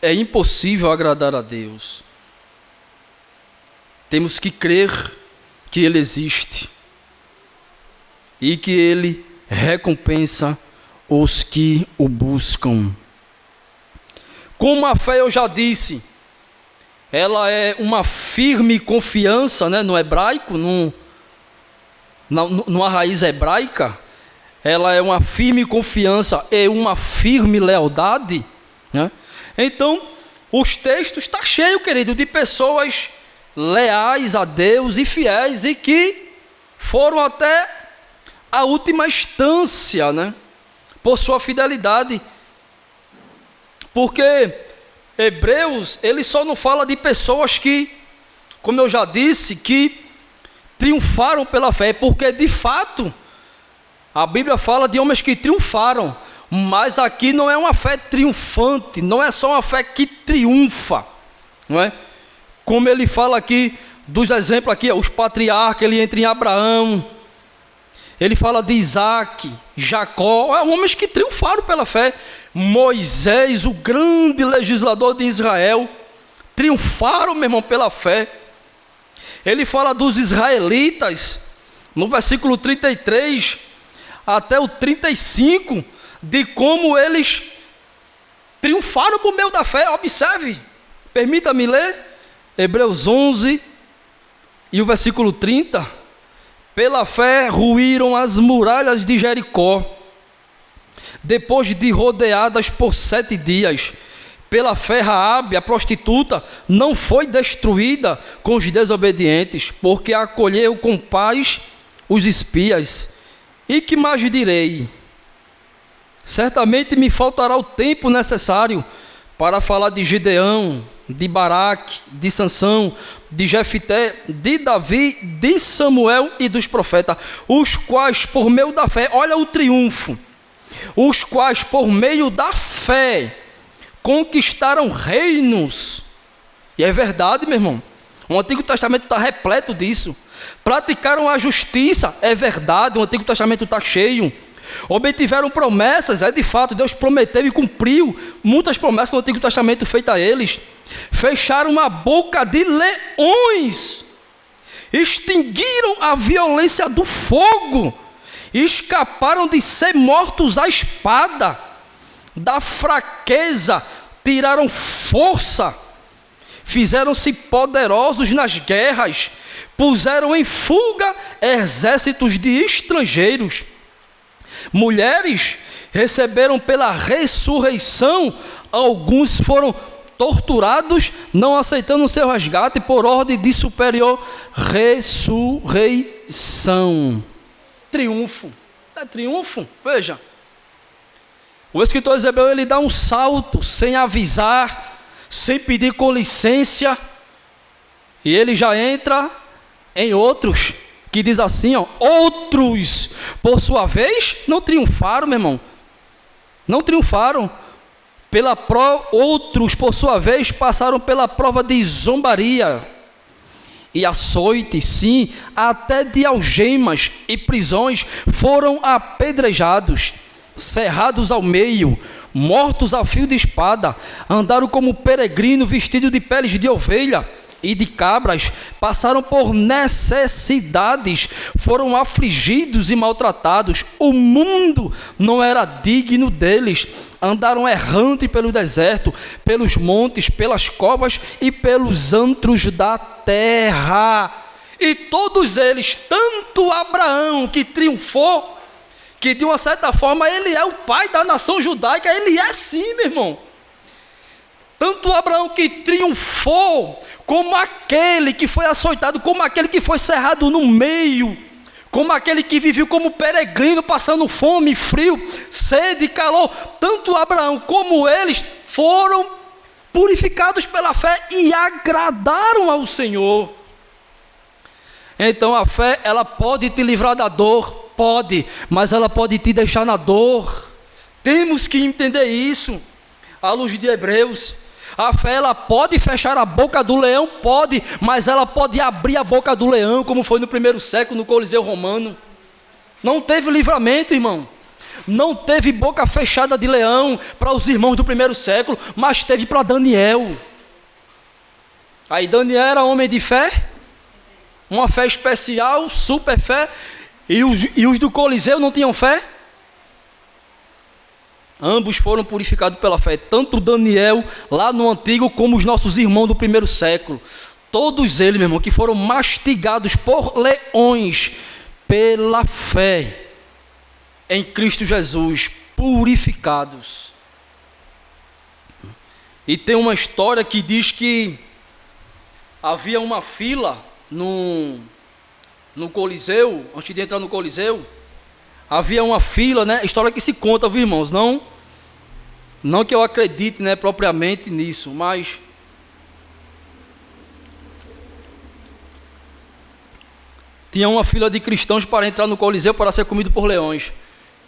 é impossível agradar a Deus. Temos que crer que Ele existe e que Ele recompensa os que o buscam. Como a fé, eu já disse, ela é uma firme confiança, né, no hebraico, numa raiz hebraica. Ela é uma firme confiança e uma firme lealdade, né? Então, os textos estão cheios, querido, de pessoas leais a Deus e fiéis e que foram até a última instância, né, por sua fidelidade. Porque Hebreus, ele só não fala de pessoas que, como eu já disse, que triunfaram pela fé, porque de fato a Bíblia fala de homens que triunfaram. Mas aqui não é uma fé triunfante, não é só uma fé que triunfa, não é? Como ele fala aqui, dos exemplos aqui, os patriarcas, ele entra em Abraão, ele fala de Isaac, Jacó, homens que triunfaram pela fé. Moisés, o grande legislador de Israel, triunfaram, meu irmão, pela fé. Ele fala dos israelitas, no versículo 33 até o 35, de como eles triunfaram por meio da fé. Observe, permita-me ler Hebreus 11 e o versículo 30. Pela fé ruíram as muralhas de Jericó, depois de rodeadas por 7 dias. Pela fé Raabe, a prostituta, não foi destruída com os desobedientes, porque acolheu com paz os espias. E que mais direi? Certamente me faltará o tempo necessário para falar de Gideão, de Baraque, de Sansão, de Jefité, de Davi, de Samuel e dos profetas, os quais por meio da fé, olha o triunfo, os quais por meio da fé conquistaram reinos. E é verdade, meu irmão, o Antigo Testamento está repleto disso. Praticaram a justiça, é verdade, o Antigo Testamento está cheio. Obtiveram promessas, é de fato, Deus prometeu e cumpriu muitas promessas no Antigo Testamento feitas a eles. Fecharam a boca de leões, extinguiram a violência do fogo, escaparam de ser mortos à espada, da fraqueza tiraram força, fizeram-se poderosos nas guerras, puseram em fuga exércitos de estrangeiros. Mulheres receberam pela ressurreição, alguns foram torturados, não aceitando o seu resgate por ordem de superior ressurreição. Triunfo, é triunfo, veja. O escritor Eusébio, ele dá um salto, sem avisar, sem pedir com licença, e ele já entra em outros, que diz assim, ó, outros, por sua vez, não triunfaram, meu irmão, não triunfaram, outros, por sua vez, passaram pela prova de zombaria, e açoite, sim, até de algemas e prisões, foram apedrejados, cerrados ao meio, mortos a fio de espada, andaram como peregrino vestido de peles de ovelha e de cabras, passaram por necessidades, foram afligidos e maltratados, o mundo não era digno deles, andaram errante pelo deserto, pelos montes, pelas covas e pelos antros da terra. E todos eles, tanto Abraão, que triunfou, que de uma certa forma ele é o pai da nação judaica. Ele é sim, meu irmão. Tanto Abraão que triunfou, como aquele que foi açoitado, como aquele que foi cerrado no meio, como aquele que viveu como peregrino, passando fome, frio, sede e calor. Tanto Abraão como eles foram purificados pela fé e agradaram ao Senhor. Então a fé, ela pode te livrar da dor, pode, mas ela pode te deixar na dor. Temos que entender isso, à luz de Hebreus. A fé, ela pode fechar a boca do leão, pode, mas ela pode abrir a boca do leão, como foi no primeiro século, no Coliseu Romano. Não teve livramento, irmão. Não teve boca fechada de leão para os irmãos do primeiro século, mas teve para Daniel. Aí Daniel era homem de fé, uma fé especial, super fé, e os do Coliseu não tinham fé? Ambos foram purificados pela fé, tanto Daniel lá no antigo, como os nossos irmãos do primeiro século. Todos eles, meu irmão, que foram mastigados por leões pela fé em Cristo Jesus, purificados. E tem uma história que diz que havia uma fila no Coliseu, antes de entrar no Coliseu, havia uma fila, né? História que se conta, viu, irmãos? Não que eu acredite, né, propriamente nisso, mas tinha uma fila de cristãos para entrar no Coliseu para ser comido por leões.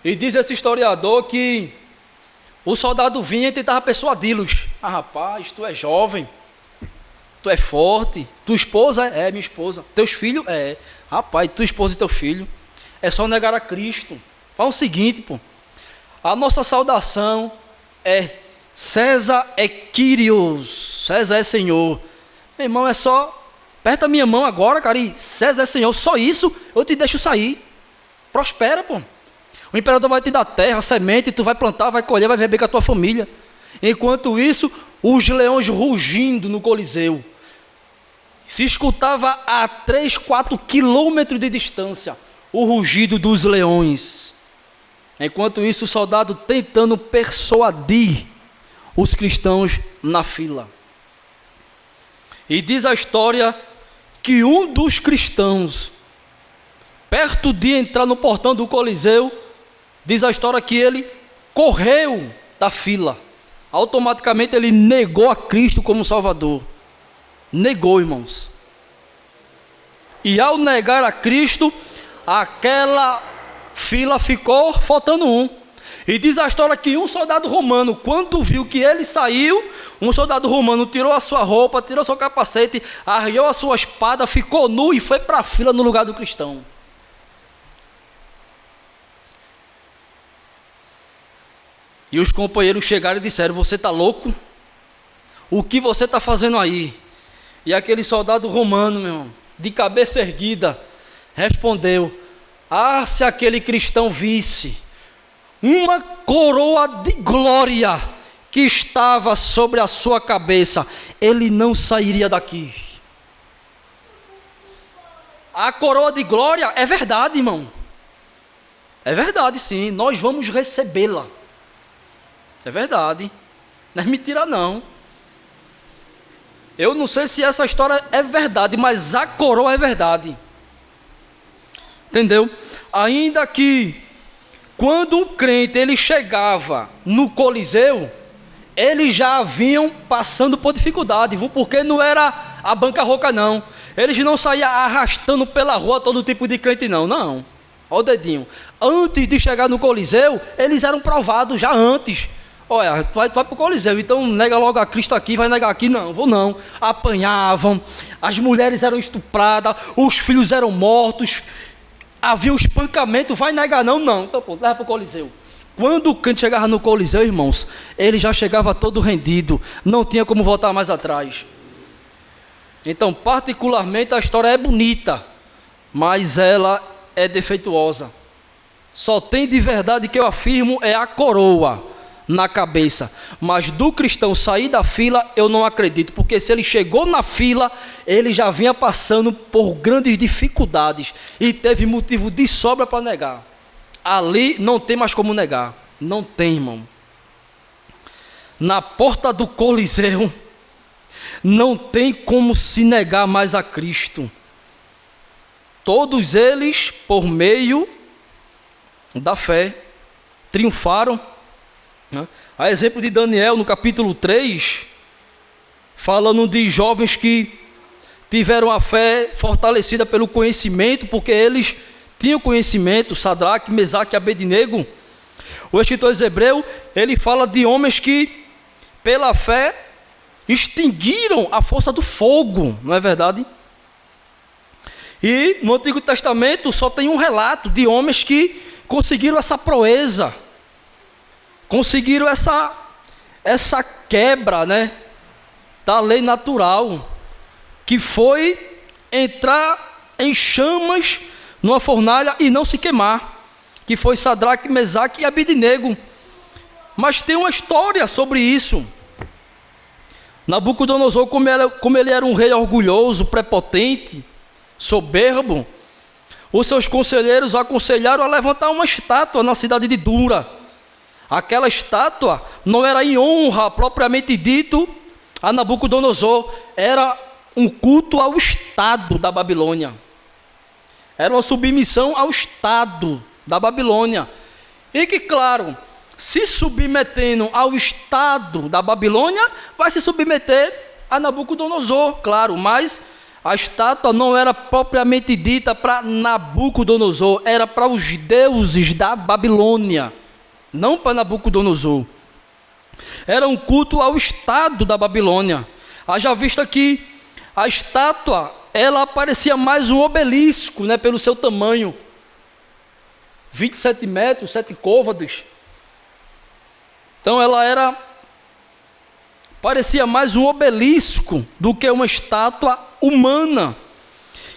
E diz esse historiador que o soldado vinha e tentava persuadi-los. Ah, rapaz, tu é jovem, tu é forte, tua esposa é minha esposa, teus filhos é, rapaz, tua esposa e teu filho, é só negar a Cristo. Fala o seguinte, pô, a nossa saudação é César é Kyrios, César é Senhor. Meu irmão, é só, aperta a minha mão agora, cara, e César é Senhor, só isso eu te deixo sair. Prospera, pô. O imperador vai te dar terra, semente, tu vai plantar, vai colher, vai viver com a tua família. Enquanto isso, os leões rugindo no Coliseu. Se escutava a 3, 4 quilômetros de distância o rugido dos leões. Enquanto isso, o soldado tentando persuadir os cristãos na fila. E diz a história que um dos cristãos, perto de entrar no portão do Coliseu, diz a história que ele correu da fila. Automaticamente ele negou a Cristo como Salvador. Negou, irmãos. E ao negar a Cristo, aquela fila ficou faltando um. E diz a história que um soldado romano, quando viu que ele saiu, um soldado romano tirou a sua roupa, tirou seu capacete, arriou a sua espada, ficou nu e foi para a fila no lugar do cristão. E os companheiros chegaram e disseram: você está louco? O que você está fazendo aí? E aquele soldado romano, meu irmão, de cabeça erguida, respondeu: ah, se aquele cristão visse uma coroa de glória que estava sobre a sua cabeça, ele não sairia daqui. A coroa de glória é verdade, irmão. É verdade, sim, nós vamos recebê-la. É verdade, não é mentira não. Eu não sei se essa história é verdade, mas a coroa é verdade. Entendeu? Ainda que quando um crente ele chegava no Coliseu, eles já vinham passando por dificuldade, viu? Porque não era a banca roca não. Eles não saíam arrastando pela rua todo tipo de crente não. Olha o dedinho. Antes de chegar no Coliseu, eles eram provados já antes. Olha, tu vai para o Coliseu, então nega logo a Cristo aqui, vai negar aqui, não, vou não. Apanhavam, as mulheres eram estupradas, os filhos eram mortos, havia um espancamento, vai negar não, então pô, leva para o Coliseu. Quando o crente chegava no Coliseu, irmãos, ele já chegava todo rendido, não tinha como voltar mais atrás. Então, particularmente, a história é bonita, mas ela é defeituosa. Só tem de verdade que eu afirmo é a coroa na cabeça, mas do cristão sair da fila eu não acredito, porque se ele chegou na fila, ele já vinha passando por grandes dificuldades e teve motivo de sobra para negar. ali não tem mais como negar. Não tem, irmão. Na porta do Coliseu, não tem como se negar mais a Cristo. Todos eles, por meio da fé, triunfaram. A exemplo de Daniel, no capítulo 3, falando de jovens que tiveram a fé fortalecida pelo conhecimento, porque eles tinham conhecimento, Sadraque, Mesaque e Abednego. O escritor hebreu, ele fala de homens que, pela fé, extinguiram a força do fogo, não é verdade? E no Antigo Testamento só tem um relato de homens que conseguiram essa proeza, conseguiram essa quebra, né, da lei natural, que foi entrar em chamas numa fornalha e não se queimar, que foi Sadraque, Mesaque e Abednego. Mas tem uma história sobre isso. Nabucodonosor, como ele era um rei orgulhoso, prepotente, soberbo, os seus conselheiros aconselharam a levantar uma estátua na cidade de Dura. Aquela estátua não era em honra propriamente dito a Nabucodonosor, era um culto ao Estado da Babilônia. Era uma submissão ao Estado da Babilônia. E que, claro, se submetendo ao Estado da Babilônia, vai se submeter a Nabucodonosor, claro, mas a estátua não era propriamente dita para Nabucodonosor, era para os deuses da Babilônia, não para Nabucodonosor. Era um culto ao Estado da Babilônia. Haja vista que a estátua, ela parecia mais um obelisco, né, pelo seu tamanho. 27 metros, 7 côvados. Então ela parecia mais um obelisco do que uma estátua humana.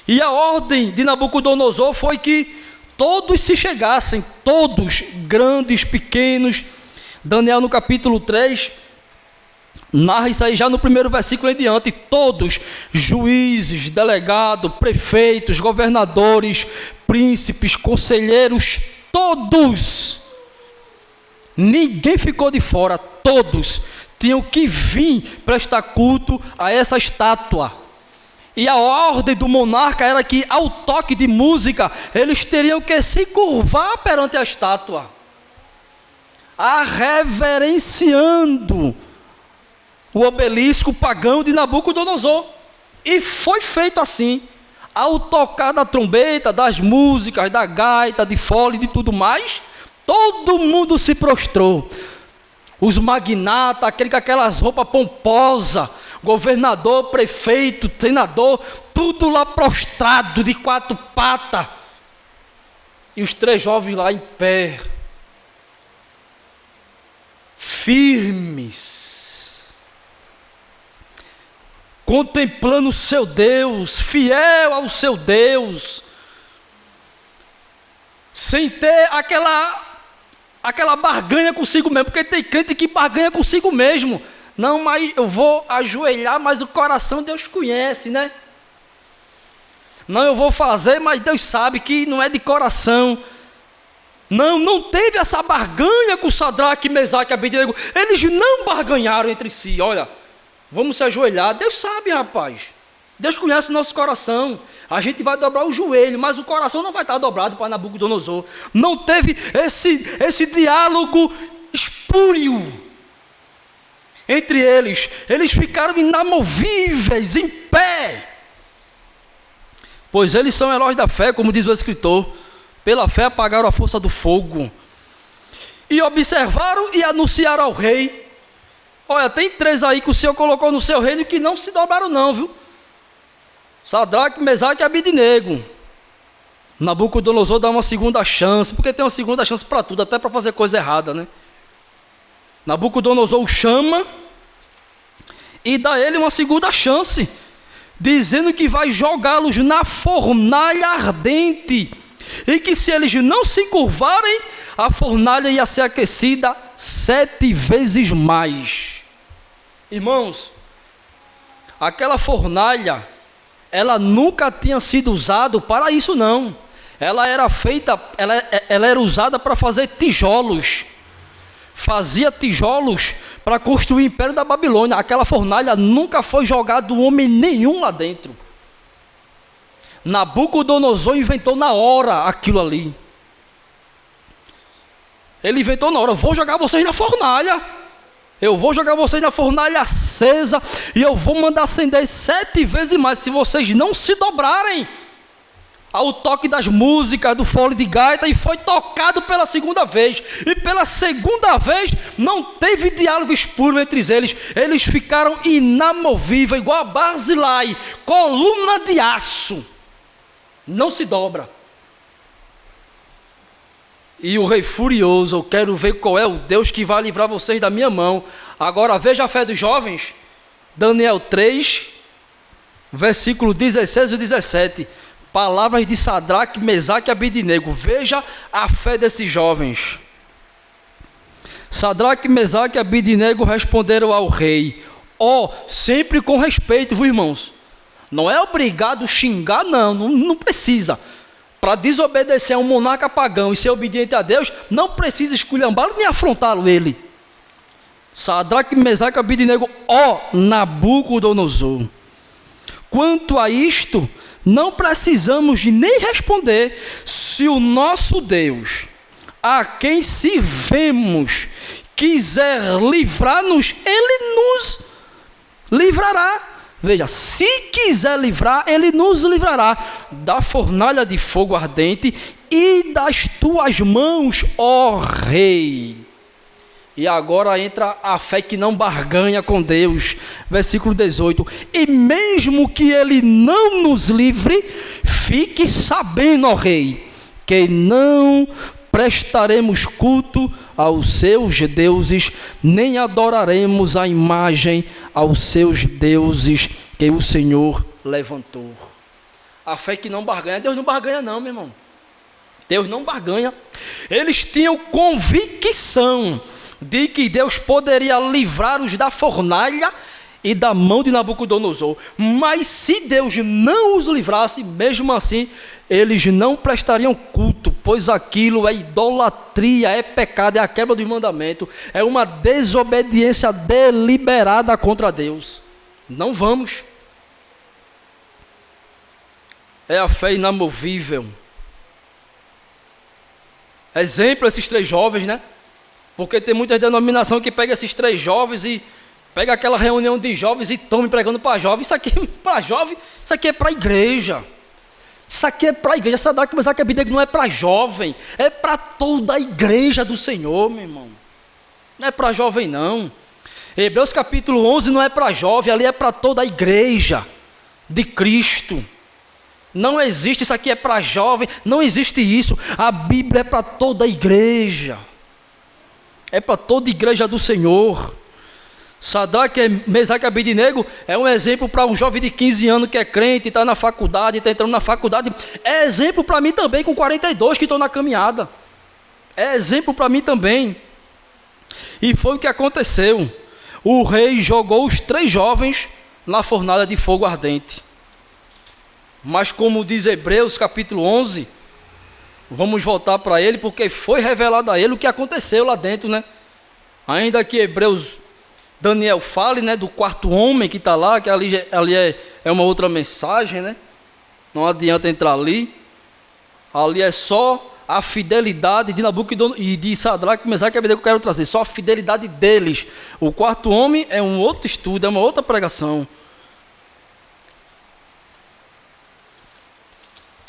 E a ordem de Nabucodonosor foi que todos se chegassem, todos, grandes, pequenos. Daniel, no capítulo 3, narra isso aí já no primeiro versículo em diante. Todos, juízes, delegados, prefeitos, governadores, príncipes, conselheiros, todos, ninguém ficou de fora, todos tinham que vir prestar culto a essa estátua. E a ordem do monarca era que, ao toque de música, eles teriam que se curvar perante a estátua, a reverenciando o obelisco pagão de Nabucodonosor. E foi feito assim. Ao tocar da trombeta, das músicas, da gaita, de fole e de tudo mais, todo mundo se prostrou. Os magnatas, aquele com aquelas roupas pomposas, governador, prefeito, senador, tudo lá prostrado, de 4 patas. E os 3 jovens lá em pé, firmes, contemplando o seu Deus, fiel ao seu Deus, sem ter aquela barganha consigo mesmo, porque tem crente que barganha consigo mesmo. Não, mas eu vou ajoelhar, mas o coração Deus conhece, né? Não, eu vou fazer, mas Deus sabe que não é de coração. Não teve essa barganha com Sadraque, Mesaque e Abednego. Eles não barganharam entre si. Olha, vamos se ajoelhar. Deus sabe, rapaz. Deus conhece o nosso coração. A gente vai dobrar o joelho, mas o coração não vai estar dobrado para Nabucodonosor. Não teve esse diálogo espúrio entre eles. Eles ficaram inamovíveis, em pé. Pois eles são heróis da fé, como diz o escritor. Pela fé apagaram a força do fogo. E observaram e anunciaram ao rei. Olha, tem 3 aí que o Senhor colocou no seu reino que não se dobraram não, viu? Sadraque, Mesaque e Abednego. Nabucodonosor dá uma segunda chance, porque tem uma segunda chance para tudo, até para fazer coisa errada, né? Nabucodonosor o chama e dá a ele uma segunda chance, dizendo que vai jogá-los na fornalha ardente, e que se eles não se curvarem, a fornalha ia ser aquecida 7 vezes mais. Irmãos, aquela fornalha, ela nunca tinha sido usada para isso não. ela era feita, ela era usada para fazer tijolos. Fazia tijolos para construir o Império da Babilônia. Aquela fornalha nunca foi jogado homem nenhum lá dentro. Nabucodonosor inventou na hora aquilo ali. Ele inventou na hora: vou jogar vocês na fornalha. Eu vou jogar vocês na fornalha acesa e eu vou mandar acender 7 vezes mais se vocês não se dobrarem ao toque das músicas, do fole de gaita. E foi tocado pela segunda vez. E pela segunda vez não teve diálogo espúrio entre eles. Eles ficaram inamovíveis, igual a Barzilai, coluna de aço. Não se dobra. E o rei furioso: eu quero ver qual é o Deus que vai livrar vocês da minha mão. Agora veja a fé dos jovens. Daniel 3, versículo 16 e 17. Palavras de Sadraque, Mesaque e Abidnego. Veja a fé desses jovens. Sadraque, Mesaque e Abidnego responderam ao rei. Sempre com respeito, viu, irmãos? Não é obrigado a xingar, não precisa. Para desobedecer a um monarca pagão e ser obediente a Deus, não precisa esculhambá-lo nem afrontá-lo ele. Sadraque, Mesaque e Abidnego: Nabucodonosor, quanto a isto, não precisamos de nem responder. Se o nosso Deus, a quem servemos, quiser livrar-nos, Ele nos livrará. Veja, se quiser livrar, Ele nos livrará da fornalha de fogo ardente e das tuas mãos, ó Rei. E agora entra a fé que não barganha com Deus. Versículo 18. E mesmo que Ele não nos livre, fique sabendo, ó Rei, que não prestaremos culto aos seus deuses, nem adoraremos a imagem aos seus deuses que o Senhor levantou. A fé que não barganha. Deus não barganha não, meu irmão. Deus não barganha. Eles tinham convicção de que Deus poderia livrá-los da fornalha e da mão de Nabucodonosor. Mas se Deus não os livrasse, mesmo assim, eles não prestariam culto, pois aquilo é idolatria, é pecado, é a quebra do mandamento, é uma desobediência deliberada contra Deus. Não vamos. É a fé inamovível. Exemplo, esses 3 jovens, né? Porque tem muitas denominações que pegam esses 3 jovens e pega aquela reunião de jovens e estão pregando para jovens. Isso aqui é para jovem, isso aqui é para a igreja. Isso aqui é para a igreja. Sadraque, Mesaque e Abidnego não é para jovem, é para toda a igreja do Senhor, meu irmão. Não é para jovem não. Hebreus capítulo 11 não é para jovem, ali é para toda a igreja de Cristo. Não existe isso aqui é para jovem, não existe isso. A Bíblia é para toda a igreja. É para toda a igreja do Senhor. Sadraque, Mesaque e Abidnego é um exemplo para um jovem de 15 anos que é crente, está na faculdade, está entrando na faculdade. É exemplo para mim também com 42 que estou na caminhada. É exemplo para mim também. E foi o que aconteceu. O rei jogou os 3 jovens na fornalha de fogo ardente. Mas como diz Hebreus capítulo 11, vamos voltar para ele, porque foi revelado a ele o que aconteceu lá dentro, né? Ainda que Daniel fale, né, do 4º homem que está lá, que ali é uma outra mensagem, né? Não adianta entrar ali. Ali é só a fidelidade de Nabucodonosor e de Sadraque, Mesaque e Abidnego que eu quero trazer. Só a fidelidade deles. O 4º homem é um outro estudo, é uma outra pregação.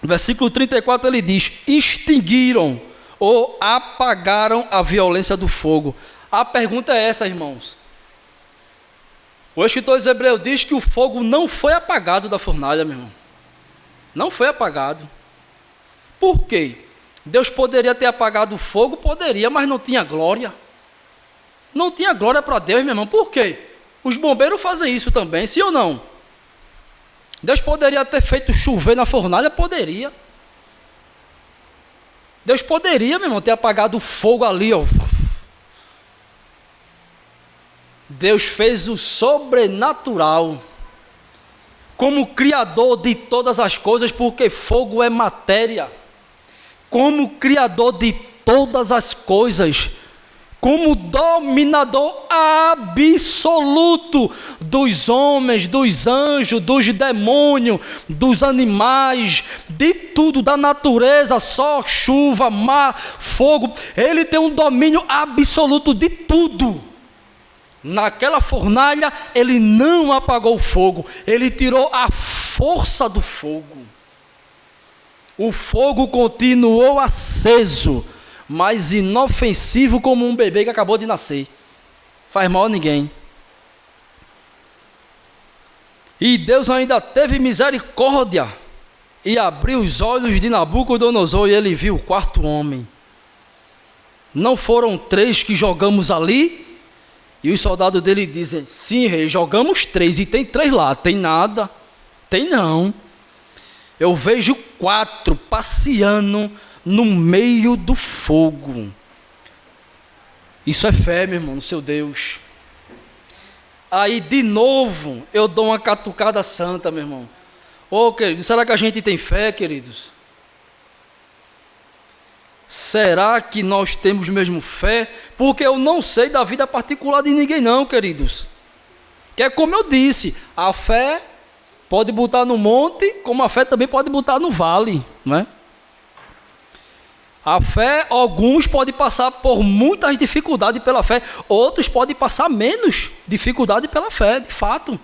Versículo 34 ele diz: extinguiram ou apagaram a violência do fogo. A pergunta é essa, irmãos. O escritor dos Hebreus diz que o fogo não foi apagado da fornalha, meu irmão. Não foi apagado. Por quê? Deus poderia ter apagado o fogo? Poderia, mas não tinha glória. Não tinha glória para Deus, meu irmão. Por quê? Os bombeiros fazem isso também, sim ou não? Deus poderia ter feito chover na fornalha? Poderia. Deus poderia, meu irmão, ter apagado o fogo ali, ó. Deus fez o sobrenatural como criador de todas as coisas, porque fogo é matéria. como Criador de todas as coisas, como dominador absoluto dos homens, dos anjos, dos demônios, dos animais, de tudo, da natureza, sol, chuva, mar, fogo. Ele tem um domínio absoluto de tudo. Naquela fornalha, ele não apagou o fogo, ele tirou a força do fogo. O fogo continuou aceso, mas inofensivo como um bebê que acabou de nascer. Faz mal a ninguém. E Deus ainda teve misericórdia e abriu os olhos de Nabucodonosor e ele viu o quarto homem. Não foram 3 que jogamos ali? E os soldados dele dizem: sim, rei, jogamos 3 e tem 3 lá. Tem nada? Tem não. Eu vejo 4 passeando no meio do fogo. Isso é fé, meu irmão, no seu Deus. Aí de novo eu dou uma catucada santa, meu irmão. Ô, queridos, será que a gente tem fé, queridos? Será que nós temos mesmo fé? Porque eu não sei da vida particular de ninguém não, queridos. Que é como eu disse, a fé pode botar no monte, como a fé também pode botar no vale, não é? A fé, alguns podem passar por muitas dificuldades pela fé, outros podem passar menos dificuldade pela fé, de fato,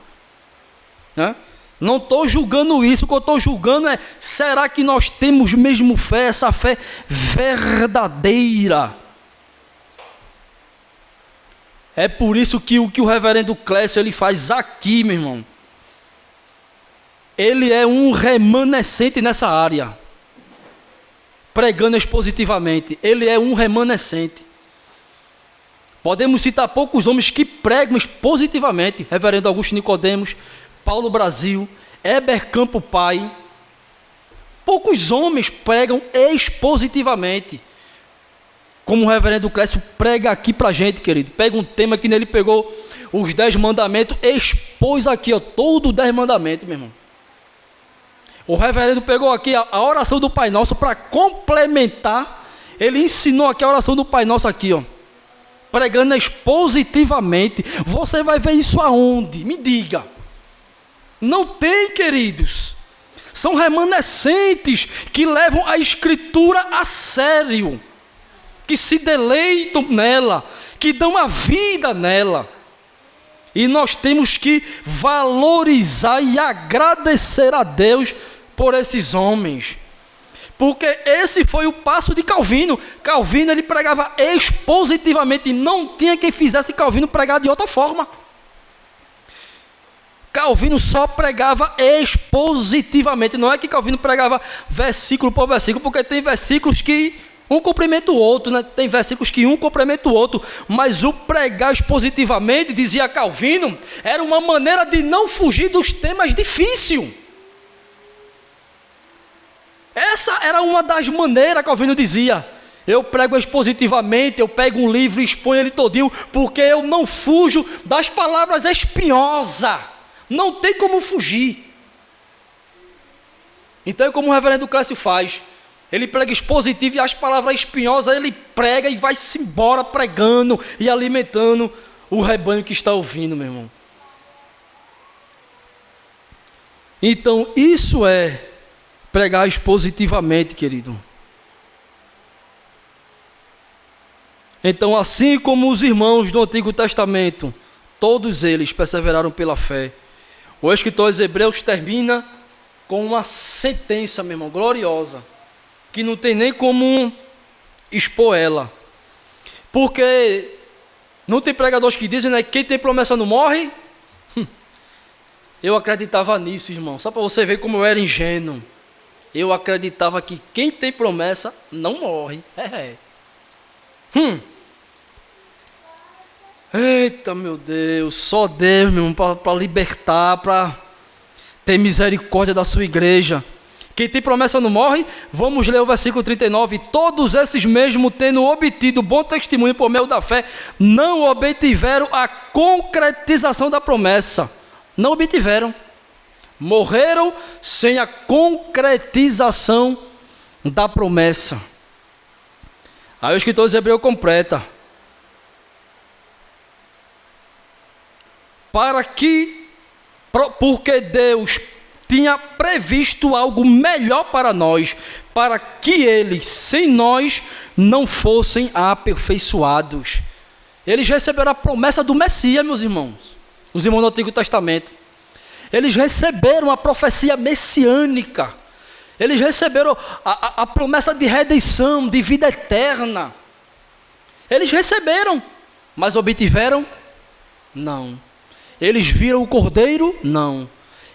né? Não estou julgando isso, o que eu estou julgando é, será que nós temos mesmo fé, essa fé verdadeira? É por isso que o reverendo Clécio ele faz aqui, meu irmão, ele é um remanescente nessa área, pregando expositivamente. Ele é um remanescente. Podemos citar poucos homens que pregam expositivamente: reverendo Augusto Nicodemos, Paulo Brasil, Heber Campo Pai. Poucos homens pregam expositivamente, como o reverendo Clécio prega aqui para a gente, querido. Pega um tema que nele pegou os 10 mandamentos, expôs aqui, ó, todo os 10 mandamentos, meu irmão. O reverendo pegou aqui a oração do Pai Nosso para complementar. Ele ensinou aqui a oração do Pai Nosso aqui, ó, pregando expositivamente. Você vai ver isso aonde? Me diga. Não tem, queridos. São remanescentes que levam a Escritura a sério, que se deleitam nela, que dão a vida nela. E nós temos que valorizar e agradecer a Deus por esses homens, porque esse foi o passo de Calvino. Calvino ele pregava expositivamente, e não tinha quem fizesse Calvino pregar de outra forma. Calvino só pregava expositivamente. Não é que Calvino pregava versículo por versículo, porque tem versículos que um complementa o outro, né? Tem versículos que um complementa o outro, mas o pregar expositivamente, dizia Calvino, era uma maneira de não fugir dos temas difíceis. Essa era uma das maneiras, Calvino dizia: eu prego expositivamente, eu pego um livro e exponho ele todinho, porque eu não fujo das palavras espinhosas, não tem como fugir. Então é como o reverendo Clécio faz. Ele prega expositivo e as palavras espinhosas ele prega e vai-se embora pregando e alimentando o rebanho que está ouvindo, meu irmão. Então isso é pregar expositivamente, querido. Então, assim como os irmãos do Antigo Testamento, todos eles perseveraram pela fé. O escritor aos Hebreus termina com uma sentença, meu irmão, gloriosa, que não tem nem como expor ela. Porque não tem pregadores que dizem, né, que quem tem promessa não morre? Eu acreditava nisso, irmão, só para você ver como eu era ingênuo. Eu acreditava que quem tem promessa não morre. Eita, meu Deus, só Deus, meu irmão, para libertar, para ter misericórdia da sua igreja. Quem tem promessa não morre. Vamos ler o versículo 39. Todos esses mesmo tendo obtido bom testemunho por meio da fé, não obtiveram a concretização da promessa. Não obtiveram. Morreram sem a concretização da promessa. Aí o escritor de Hebreus completa: porque Deus tinha previsto algo melhor para nós, para que eles, sem nós, não fossem aperfeiçoados. Eles receberam a promessa do Messias, meus irmãos, os irmãos do Antigo Testamento. Eles receberam a profecia messiânica. Eles receberam a promessa de redenção, de vida eterna. Eles receberam, mas obtiveram? Não. Eles viram o Cordeiro? Não.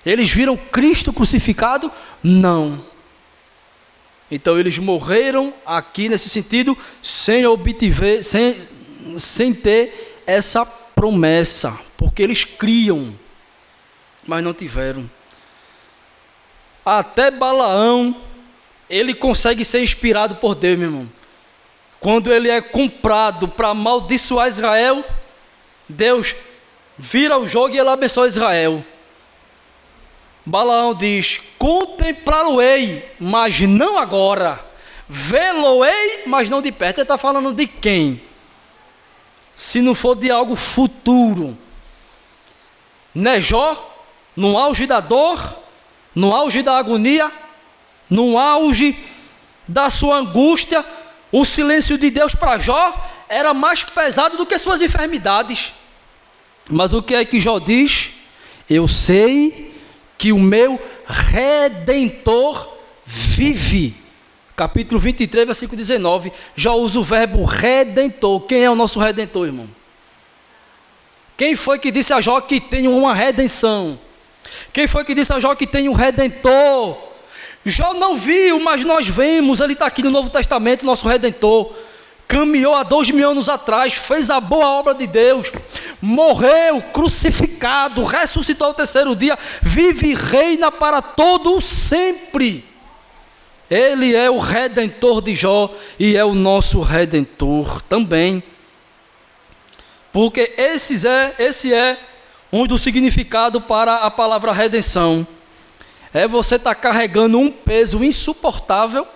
Eles viram Cristo crucificado? Não. Então eles morreram aqui nesse sentido, sem ter essa promessa, porque eles criam, mas não tiveram. Até Balaão, ele consegue ser inspirado por Deus, meu irmão. Quando ele é comprado para amaldiçoar Israel, Deus vira o jogo e ele abençoa Israel. Balaão diz: contemplá-lo-ei, mas não agora. Vê-lo-ei, mas não de perto. Ele está falando de quem? Se não for de algo futuro. Né, Jó, no auge da dor, no auge da agonia, no auge da sua angústia, o silêncio de Deus para Jó era mais pesado do que suas enfermidades. Mas o que é que Jó diz? Eu sei que o meu Redentor vive. Capítulo 23, versículo 19. Jó usa o verbo Redentor. Quem é o nosso Redentor, irmão? Quem foi que disse a Jó que tem uma redenção? Quem foi que disse a Jó que tem um Redentor? Jó não viu, mas nós vemos. Ele está aqui no Novo Testamento, nosso Redentor. Caminhou há 2000 anos atrás, fez a boa obra de Deus, morreu crucificado, ressuscitou ao terceiro dia, vive e reina para todo sempre. Ele é o Redentor de Jó e é o nosso Redentor também. Porque esse é um dos significados para a palavra redenção. É você estar carregando um peso insuportável.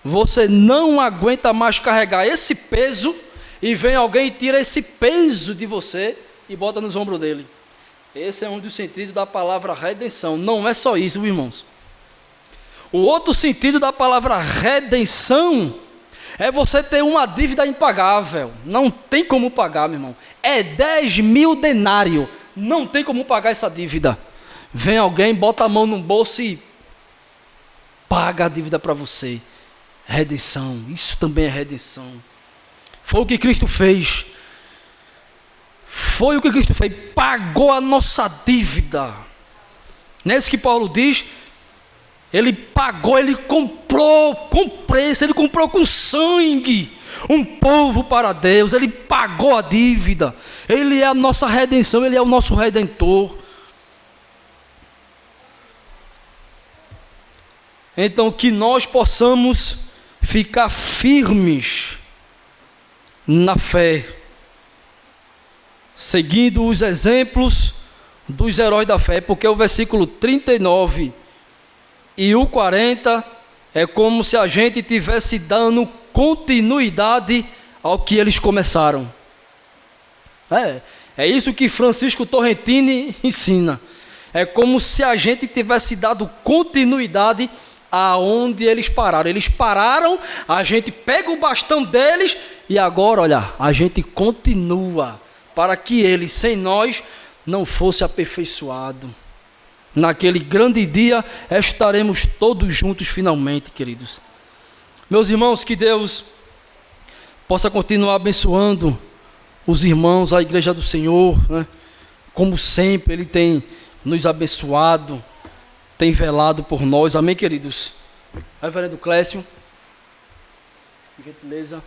Você não aguenta mais carregar esse peso e vem alguém e tira esse peso de você e bota nos ombros dele. Esse é um dos sentidos da palavra redenção. Não é só isso, irmãos. O outro sentido da palavra redenção é você ter uma dívida impagável. Não tem como pagar, meu irmão. É 10.000 denários. Não tem como pagar essa dívida. Vem alguém, bota a mão no bolso e paga a dívida para você. Redenção, isso também é redenção. Foi o que Cristo fez. Foi o que Cristo fez, pagou a nossa dívida. Não é isso que Paulo diz? Ele pagou, ele comprou com preço, ele comprou com sangue um povo para Deus, ele pagou a dívida. Ele é a nossa redenção, ele é o nosso Redentor. Então que nós possamos ficar firmes na fé, seguindo os exemplos dos heróis da fé, porque o versículo 39 e o 40 é como se a gente estivesse dando continuidade ao que eles começaram. É isso que Francisco Torrentini ensina. É como se a gente tivesse dado continuidade aonde eles pararam. Eles pararam, a gente pega o bastão deles e agora, olha, a gente continua para que eles, sem nós, não fosse aperfeiçoado. Naquele grande dia estaremos todos juntos finalmente, queridos. Meus irmãos, que Deus possa continuar abençoando os irmãos, a igreja do Senhor, né? Como sempre Ele tem nos abençoado, tem velado por nós. Amém, queridos? Reverendo Clécio, por gentileza.